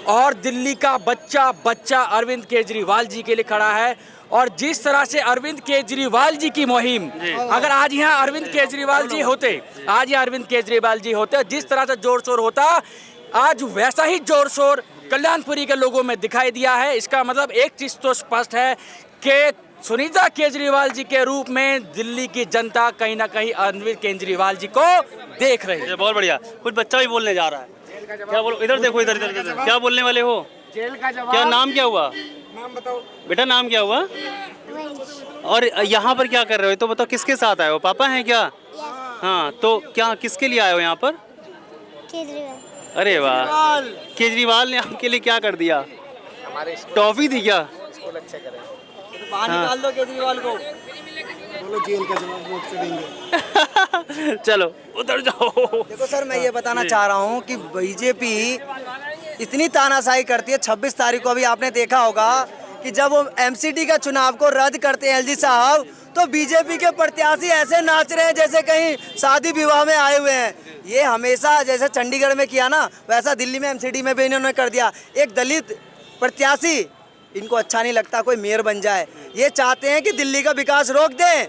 और दिल्ली का बच्चा अरविंद केजरीवाल जी के लिए खड़ा है। और जिस तरह से अरविंद केजरीवाल जी की मुहिम, अगर आज यहाँ अरविंद केजरीवाल जी होते, जिस तरह से जोर शोर होता, आज वैसा ही जोर शोर कल्याणपुरी के लोगों में दिखाई दिया है। इसका मतलब एक चीज तो स्पष्ट है कि सुनीता केजरीवाल जी के रूप में दिल्ली की जनता कहीं ना कहीं अरविंद केजरीवाल जी को देख रही है। बहुत बढ़िया। कुछ बच्चा भी बोलने जा रहा है, क्या बोलो? इधर देखो, इधर क्या बोलने वाले हो? जेल का जवाब। क्या नाम क्या हुआ? नाम बताओ बेटा, नाम क्या हुआ? और यहाँ पर क्या कर रहे हो? तो बताओ, किसके साथ आए हो? पापा हैं क्या? हाँ, तो क्या किसके लिए आए हो यहाँ पर? केजरीवाल। अरे वाह, केजरीवाल ने आपके लिए क्या कर दिया? टॉफी दी क्या? बाहर निकाल दो केजरीवाल को। बोलो जेल का जवाब वोट से देंगे। चलो उधर जाओ। देखो सर, मैं ये बताना चाह रहा हूँ कि बीजेपी इतनी तानाशाही करती है। 26 तारीख को अभी आपने देखा होगा कि जब वो एमसीडी का चुनाव को रद्द करते हैं एलजी साहब, तो बीजेपी के प्रत्याशी ऐसे नाच रहे हैं जैसे कहीं शादी विवाह में आए हुए हैं। ये हमेशा जैसे चंडीगढ़ में किया ना, वैसा दिल्ली में एमसीडी में भी इन्होंने कर दिया। एक दलित प्रत्याशी, इनको अच्छा नहीं लगता कोई मेयर बन जाए। ये चाहते हैं कि दिल्ली का विकास रोक दें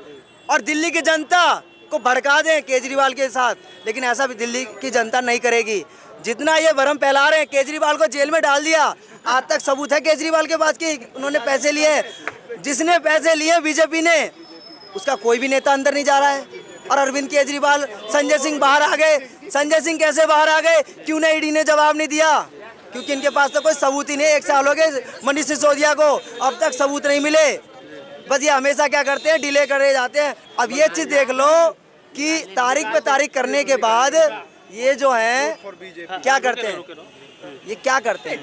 और दिल्ली की जनता को भड़का दें केजरीवाल के साथ, लेकिन ऐसा भी दिल्ली की जनता नहीं करेगी। जितना ये भरम फैला रहे हैं, केजरीवाल को जेल में डाल दिया, आज तक सबूत है केजरीवाल के पास कि उन्होंने पैसे लिए। जिसने पैसे लिए बीजेपी ने, उसका कोई भी नेता अंदर नहीं जा रहा है। और अरविंद केजरीवाल, संजय सिंह बाहर आ गए। संजय सिंह कैसे बाहर आ गए? क्यों नहीं ईडी ने जवाब नहीं दिया? क्योंकि इनके पास तो कोई सबूत ही नहीं। 1 साल हो गए मनीष सिसोदिया को, अब तक सबूत नहीं मिले। बस ये हमेशा क्या करते हैं, डिले करे जाते हैं। अब ये चीज़ देख लो कि तारीख पे तारीख करने के बाद ये जो है क्या करते हैं, ये क्या करते हैं,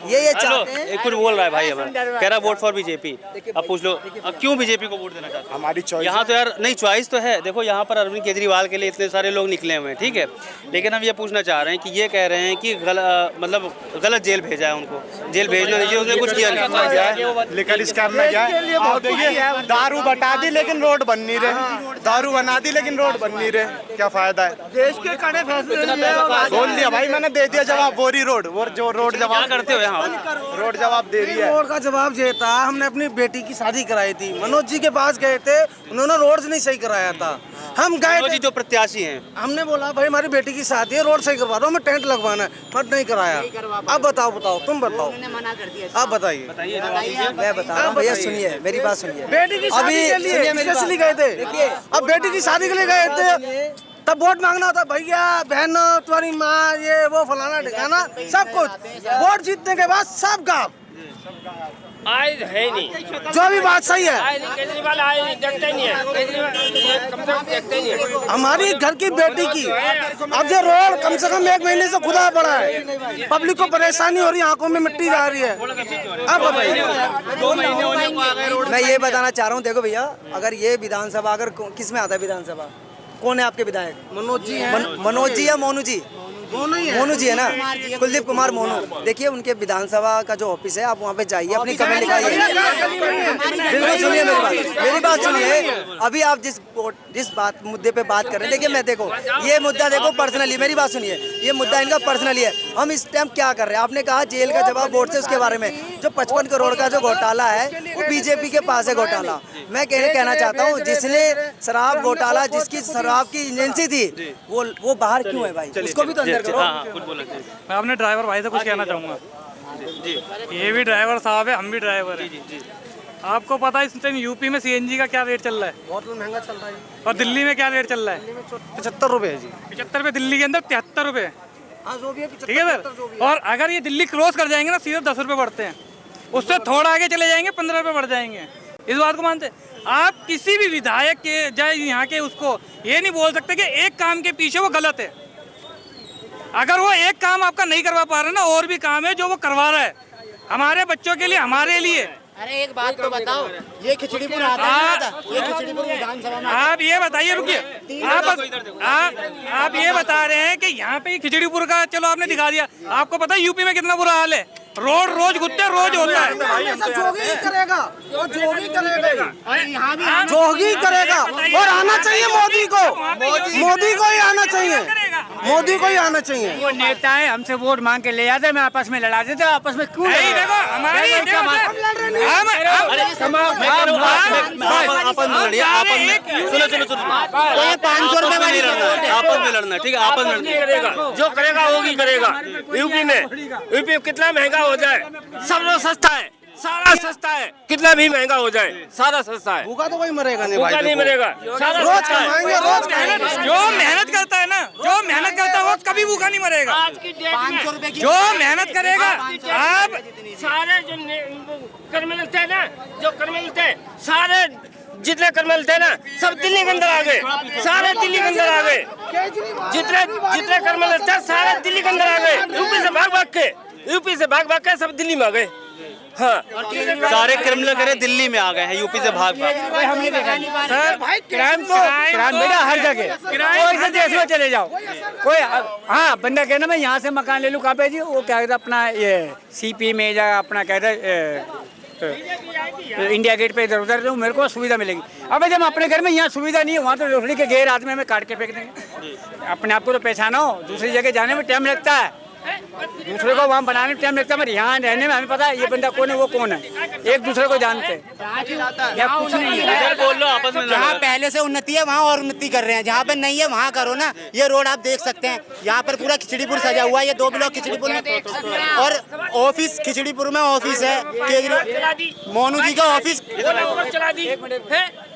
ये चाहते हैं। कुछ बोल रहा है भाई, हमें कह रहा वोट फॉर बीजेपी। अब पूछ लो, अब क्यों बीजेपी को वोट देना चाहते हैं? हमारी चॉइस यहाँ तो यार नहीं, चॉइस तो है। देखो यहाँ पर अरविंद केजरीवाल के लिए इतने सारे लोग निकले हुए हैं, ठीक है, लेकिन हम ये पूछना चाह रहे हैं कि ये कह रहे हैं कि मतलब गलत जेल भेजा है उनको। जेल भेजना नहीं, उसने कुछ किया नहीं। लेकिन इस काम में क्या है, आप देखिए, दारू बटा दी लेकिन रोड बन नहीं रहे, दारू बना दी लेकिन रोड बन नहीं रहे, क्या फायदा है? देश के कड़े फैसले बोल दिया भाई, मैंने दे दिया जवाब। बोरी रोड, वो जो रोड जवाब करते हो यहाँ, रोड जवाब दे रही है। रोड का जवाब ये था, हमने अपनी बेटी की शादी कराई थी, मनोज जी के पास गए थे, उन्होंने रोड नहीं सही कराया था। हम गए थे, जो प्रत्याशी हैं, हमने बोला भाई हमारी बेटी की शादी है, रोड सही करवा दो, हमें टेंट लगवाना है, बट नहीं कराया। अब बताओ तुम बताओ, आप बताइए। मैं बता रहा हूँ भैया, सुनिए मेरी बात सुनिए। बेटी की शादी के लिए स्पेशली गए थे। अब बेटी की शादी के लिए गए थे, तब वोट मांगना था, भैया बहन तुम्हारी माँ ये वो फलाना ठिकाना सब कुछ। वोट जीतने के बाद सब गाँव आए है नहीं, जो भी बात सही है। केजरीवाल आए नहीं, देखते नहीं है, केजरीवाल कम से कम देखते नहीं है। हमारी घर की बेटी की अब ये रोड कम से कम 1 महीने से खुदा पड़ा है, पब्लिक को परेशानी हो रही है, आंखों में मिट्टी जा रही है। अब बताइए, 2 महीने होने को आ गए रोड। मैं ये बताना चाह रहा हूँ, देखो भैया, अगर ये विधानसभा अगर किस में आता है विधानसभा, कौन है आपके विधायक? मनोज जी हैं। मनोज जी या मोनू जी? दोनों ही है। मोनू जी है ना, कुलदीप कुमार मोनू। देखिए उनके विधानसभा का जो ऑफिस है, आप वहाँ पे जाइए, अपनी कमेंट लिखाइए। बिल्कुल सुनिए मेरी बात सुनिए। अभी आप जिस बात मुद्दे पे बात कर रहे हैं, देखिए मैं देखो ये मुद्दा देखो पर्सनली, मेरी बात सुनिए, ये मुद्दा इनका पर्सनली है। हम इस टाइम क्या कर रहे हैं? आपने कहा जेल का जवाब वोट से, उसके बारे में जो 55 करोड़ का जो घोटाला है वो बीजेपी के पास है घोटाला। मैं कहना चाहता हूँ, जिसने शराब घोटाला, जिसकी शराब की एजेंसी थी, वो बाहर क्यों है भाई? उसको भी तो अंदर करो। मैं अपने ड्राइवर भाई से कुछ कहना चाहूँगा जी। ये भी ड्राइवर साहब है, हम भी ड्राइवर हैं जी। आपको पता है इस टाइम यूपी में सीएनजी का क्या रेट चल रहा है? बहुत महंगा चल रहा है। और दिल्ली में क्या रेट चल रहा है? 75 रुपए है जी। 75 रुपये, दिल्ली के अंदर 73 रुपये, ठीक है सर। और अगर ये दिल्ली क्रॉस कर जाएंगे ना, सीधे 10 रुपये बढ़ते हैं, उससे थोड़ा आगे चले जाएंगे 15 रुपये बढ़ जाएंगे। इस बात को मानते? आप किसी भी विधायक के जाए यहाँ के, उसको ये नहीं बोल सकते कि एक काम के पीछे वो गलत है। अगर वो एक काम आपका नहीं करवा पा रहा ना, और भी काम है जो वो करवा रहा है, हमारे बच्चों के लिए, हमारे लिए, अरे एक बात तो बताओ, ये खिचड़ीपुर आता है, ये खिचड़ीपुर विधानसभा में। आप ये बताइए, रुकिए, आप ये बता रहे हैं कि यहाँ पे खिचड़ीपुर का चलो आपने दिखा दिया, आपको पता है यूपी में कितना बुरा हाल है, रोड रोज गुत्ते रोज होता है। जोगी करेगा, वो जोगी करेगा, जोगी करेगा, और आना चाहिए मोदी को, मोदी को ही आना चाहिए, मोदी को ही आना चाहिए। वो नेता है, हमसे वोट मांग के ले जाते, मैं आपस में लड़ा देते, आपस में क्यों नहीं? देखो हमारी सुनो 500 रुपए वाली आपस में लड़ना, ठीक है, आपस में लड़ना, जो करेगा वो भी करेगा। यूपी में कितना महंगा हो जाए, सब लोग सस्ता है, सारा सस्ता है, कितना भी महंगा हो जाए सारा सस्ता है। भूखा तो कोई मरेगा नहीं, भूखा नहीं मरेगा, सारा रोज सस्ता है। कमाएंगे, रोज खाएंगे। जो मेहनत करता है ना, जो मेहनत करता है वो कभी भूखा नहीं मरेगा। जो मेहनत करेगा, आप सारे जो कर्मल थे ना, जो कर्मल थे सारे जितने कर्मल थे ना, सब दिल्ली के अंदर आ गए, सारे दिल्ली के अंदर आ गए, जितने कर्मल थे सारे दिल्ली के अंदर आ गए, यूपी से भाग भाग के सब दिल्ली में आ गए। हाँ, सारे क्रिमिनल करे दिल्ली में आ गए हैं, यूपी से भाग भाग। हमने देखा सर, क्राइम बेटा हर जगह, कोई से देश में चले जाओ, कोई हाँ बंदा कहना मैं यहाँ से मकान ले लूँ, कहाँ पे जी, वो क्या कहता अपना ये सीपी में जा अपना कहता इंडिया गेट पे इधर उधर, मेरे को सुविधा मिलेगी। अब जब अपने घर में यहाँ सुविधा नहीं है, वहाँ तो रोशनी के गैर आदमी में काट के फेंक देंगे। अपने आप को तो पहचानो, दूसरी जगह जाने में टाइम लगता है, दूसरे को वहाँ बनाने में टाइम लगता है, मगर यहाँ रहने में हमें पता है ये बंदा कौन है वो कौन है, एक दूसरे को जानते हैं। या कुछ नहीं है, बोल लो आपस में। जहाँ पहले से उन्नति है वहाँ और उन्नति कर रहे हैं, जहाँ पे नहीं है वहाँ करो ना। ये रोड आप देख सकते हैं, यहाँ पर पूरा खिचड़ीपुर सजा हुआ है, ये 2 ब्लॉक खिचड़ीपुर में, और ऑफिस खिचड़ीपुर में ऑफिस है केजरीवाल मोनू जी का ऑफिस,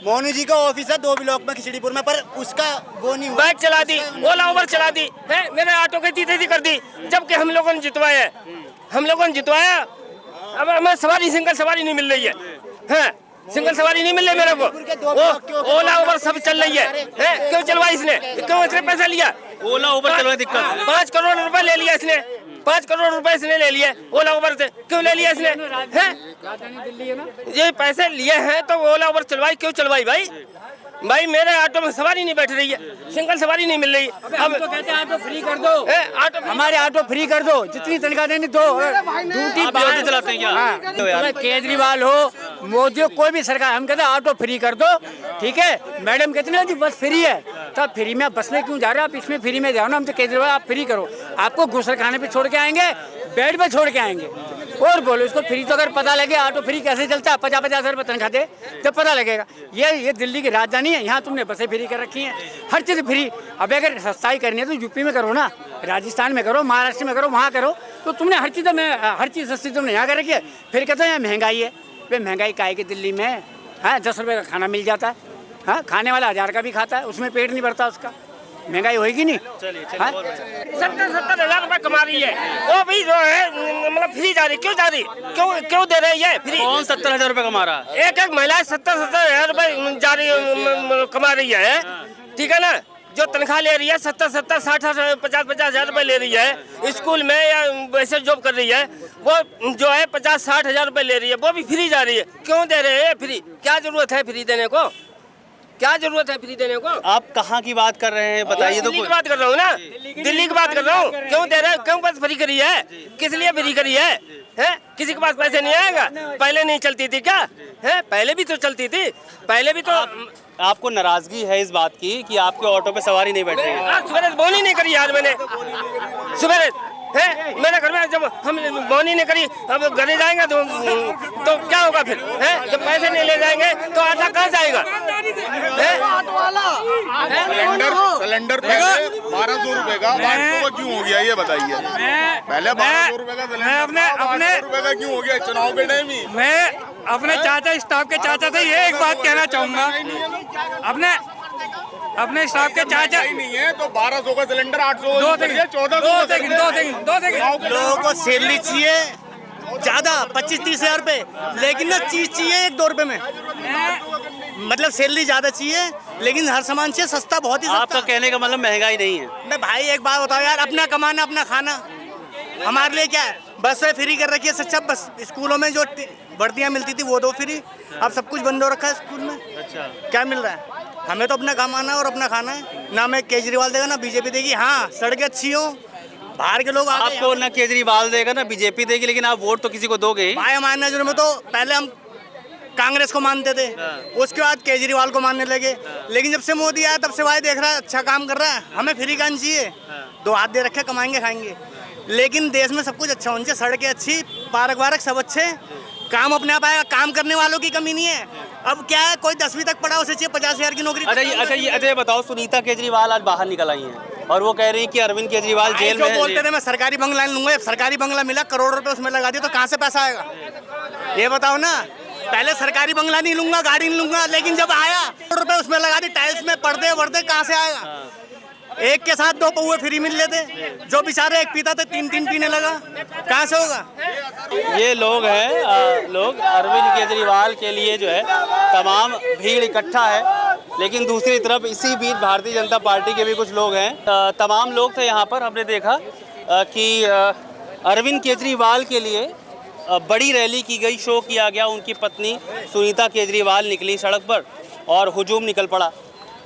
मोनू जी का ऑफिस है 2 ब्लॉक में खिचड़ीपुर में, पर उसका वो नहीं हुआ। बाइक चला दी, ओला उबर चला दी है, मेरे ऑटो की तीसरी कर दी, जबकि हम लोगों ने जितवाया, अब हमें सवारी सिंगल सवारी नहीं मिल रही है, सिंगल सवारी नहीं मिल रही मेरे को, वो ओला उबर सब चल रही है, क्यों चलवाई इसने, क्यों इतने पैसा लिया? ओला उबर चलवा दिक्कत, 5 करोड़ रुपए ले लिया इसने, 5 करोड़ रुपए इसने ले लिए ओला उबर से, क्यों ले लिया इसने? ये पैसे लिए हैं तो ओला उबर चलवाई, क्यों चलवाई भाई मेरे ऑटो में सवारी नहीं बैठ रही है, सिंगल सवारी नहीं मिल रही। अब तो कहते हैं ऑटो फ्री कर दो, हमारे ऑटो फ्री कर दो, जितनी तनख्वाह देनी दो, ड्यूटी चलाते हैं क्या? केजरीवाल हो मोदी हो कोई भी सरकार, हम कहते हैं ऑटो फ्री कर दो, ठीक है। मैडम कहते हैं जी बस फ्री है, तब फ्री में बस में क्यों जा रहे हो आप, इसमें फ्री में जाओ ना। हम तो केजरीवाल आप फ्री करो, आपको गुसल खाने पे छोड़ के आएंगे, बेड पे छोड़ के आएंगे, और बोलो इसको फ्री। तो अगर पता लगे ऑटो फ्री कैसे चलता है, 50-50 रुपये तनख्वाह दे जब पता लगेगा। ये दिल्ली की राजधानी है, यहाँ तुमने बसें फ्री कर रखी हैं, हर चीज़ फ्री। अब अगर सस्ताई करनी है तो यूपी में करो ना, राजस्थान में करो, महाराष्ट्र में करो, वहाँ करो, तो तुमने हर चीज़ सस्ती तुमने यहाँ कर रखी है। फिर कहते हैं यहाँ महंगाई है, वे महंगाई काहे की दिल्ली में है, 10 रुपये का खाना मिल जाता है, हाँ खाने वाला 1000 का भी खाता है, उसमें पेट नहीं भरता उसका, महंगाई होगी नहीं। 70,000 रुपए कमा रही है, वो भी जो है मतलब फ्री जा रही, क्यों जा रही, क्यों दे रही है फ्री? कौन 70,000 रुपए कमा रहा है? एक महिला 70,000 रुपए जा रही कमा रही है, ठीक है ना। जो तनख्वाह ले रही है 70-70, 60-50 हजार रुपए ले रही है, स्कूल में या वैसे जॉब कर रही है, वो जो है 50-60 हजार रुपए ले रही है, वो भी फ्री जा रही है, क्यों दे रहे हैं फ्री? क्या जरूरत है फ्री देने को, क्या जरूरत है फ्री देने को? आप कहाँ की बात कर रहे हैं बताइए तो। दिल्ली की बात कर रहा हूँ ना, दिल्ली की बात कर रहा हूँ, क्यों दे रहे हैं, क्यों बस फ्री करी है, किस लिए फ्री करी है? किसी के पास पैसे नहीं आएगा? पहले नहीं चलती थी क्या? पहले भी तो चलती थी, पहले भी तो। आपको नाराजगी है इस बात की कि आपके ऑटो पे सवारी नहीं बैठ रही है? सुबह बोनी नहीं करी आज मैंने, सुबह मेरे घर में जब हम बोनी नहीं करी, अब घर जाएंगे तो क्या होगा फिर? जब पैसे नहीं ले जाएंगे तो आटा कहाँ जाएगा? सिलेंडर पहले 1200 रुपए का 800 का क्यों हो गया ये बताइए? पहले 1200 रुपए का सिलेंडर 1200 रुपए का क्यों हो गया चुनाव के टाइम ही? मैं अपने चाचा स्टाफ के चाचा से ये एक बात कहना चाहूँगा, अपने स्टाफ के चाचा ही नहीं है तो 1200 का सिलेंडर 800 दो सेकंड लोगों को सैलरी चाहिए ज्यादा 25-30 हजार रुपए, लेकिन ना चीज चाहिए 1-2 रुपए में, मतलब सैलरी ज्यादा चाहिए लेकिन हर सामान चाहिए सस्ता, बहुत ही सस्ता। आपका कहने का मतलब महंगाई नहीं है? मैं भाई एक बात बताओ यार, अपना कमाना अपना खाना, हमारे लिए क्या है? बस फ्री कर रखी है, सच्चा बस स्कूलों में जो वर्दियाँ मिलती थी वो दो फ्री, अब सब कुछ बंद हो रखा है स्कूल में। अच्छा, क्या मिल रहा है? हमें तो अपना काम आना है और अपना खाना है। ना मैं केजरीवाल देगा ना बीजेपी देगी। हाँ, सड़कें अच्छी हो, बाहर के लोग आपको ना केजरीवाल देगा ना बीजेपी देगी, लेकिन आप वोट तो किसी को दोगे ही। हमारे नजर में तो पहले हम कांग्रेस को मानते थे, उसके बाद केजरीवाल को मानने लगे, लेकिन जब से मोदी आया तब से भाई देख रहा है अच्छा काम कर रहा है। हमें फ्री काम चाहिए, 2 हाथ दे रखे, कमाएंगे खाएंगे, लेकिन देश में सब कुछ अच्छा होना चाहिए। सड़कें अच्छी, पार्क वार्क सब अच्छे, काम अपने आप आएगा। काम करने वालों की कमी नहीं है। अब क्या है, कोई 10वीं तक पढ़ा उसे चाहिए 50,000 की नौकरी। अच्छा ये बताओ, सुनीता केजरीवाल आज बाहर निकल आई हैं और वो कह रही है कि अरविंद केजरीवाल जेल में है। बोलते थे मैं सरकारी बंगला लूंगा, सरकारी बंगला मिला, करोड़ रुपए उसमें लगा दिया, तो कहाँ से पैसा आएगा ये बताओ ना। पहले सरकारी बंगला नहीं लूंगा, गाड़ी नहीं लूंगा, लेकिन जब आया करोड़ रुपए उसमें लगा दी, टाइल्स में पर्दे वर्दे, कहाँ से आएगा? एक के साथ 2 पौवे फ्री मिल लेते, जो बेचारे एक पीता था 3 पीने लगा, कहाँ से होगा? ये लोग हैं, लोग अरविंद केजरीवाल के लिए जो है तमाम भीड़ इकट्ठा है, लेकिन दूसरी तरफ इसी बीच भारतीय जनता पार्टी के भी कुछ लोग हैं। तमाम लोग थे यहाँ पर। हमने देखा कि अरविंद केजरीवाल के लिए बड़ी रैली की गई, शो किया गया, उनकी पत्नी सुनीता केजरीवाल निकली सड़क पर और हुजूम निकल पड़ा।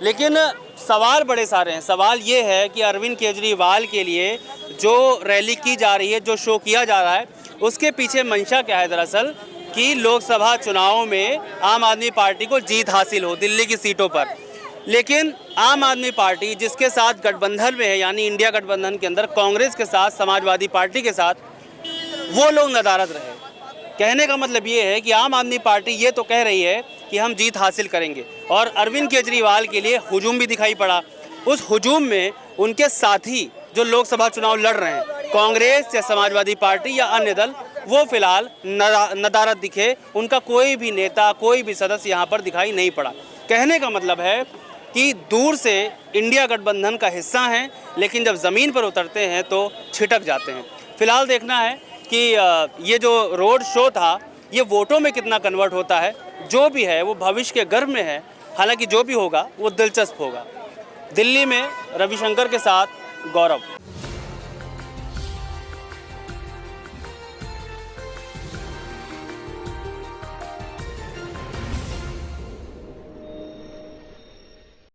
लेकिन सवाल बड़े सारे हैं। सवाल ये है कि अरविंद केजरीवाल के लिए जो रैली की जा रही है, जो शो किया जा रहा है, उसके पीछे मंशा क्या है? दरअसल कि लोकसभा चुनाव में आम आदमी पार्टी को जीत हासिल हो दिल्ली की सीटों पर, लेकिन आम आदमी पार्टी जिसके साथ गठबंधन में है, यानी इंडिया गठबंधन के अंदर कांग्रेस के साथ, समाजवादी पार्टी के साथ, वो लोग नदारद रहे। कहने का मतलब ये है कि आम आदमी पार्टी ये तो कह रही है कि हम जीत हासिल करेंगे, और अरविंद केजरीवाल के लिए हुजूम भी दिखाई पड़ा। उस हुजूम में उनके साथी जो लोकसभा चुनाव लड़ रहे हैं, कांग्रेस या समाजवादी पार्टी या अन्य दल, वो फिलहाल नदारद दिखे। उनका कोई भी नेता, कोई भी सदस्य यहाँ पर दिखाई नहीं पड़ा। कहने का मतलब है कि दूर से इंडिया गठबंधन का हिस्सा हैं, लेकिन जब ज़मीन पर उतरते हैं तो छिटक जाते हैं। फिलहाल देखना है कि ये जो रोड शो था, ये वोटों में कितना कन्वर्ट होता है। जो भी है वो भविष्य के गर्भ में है, हालांकि जो भी होगा वो दिलचस्प होगा। दिल्ली में रविशंकर के साथ गौरव।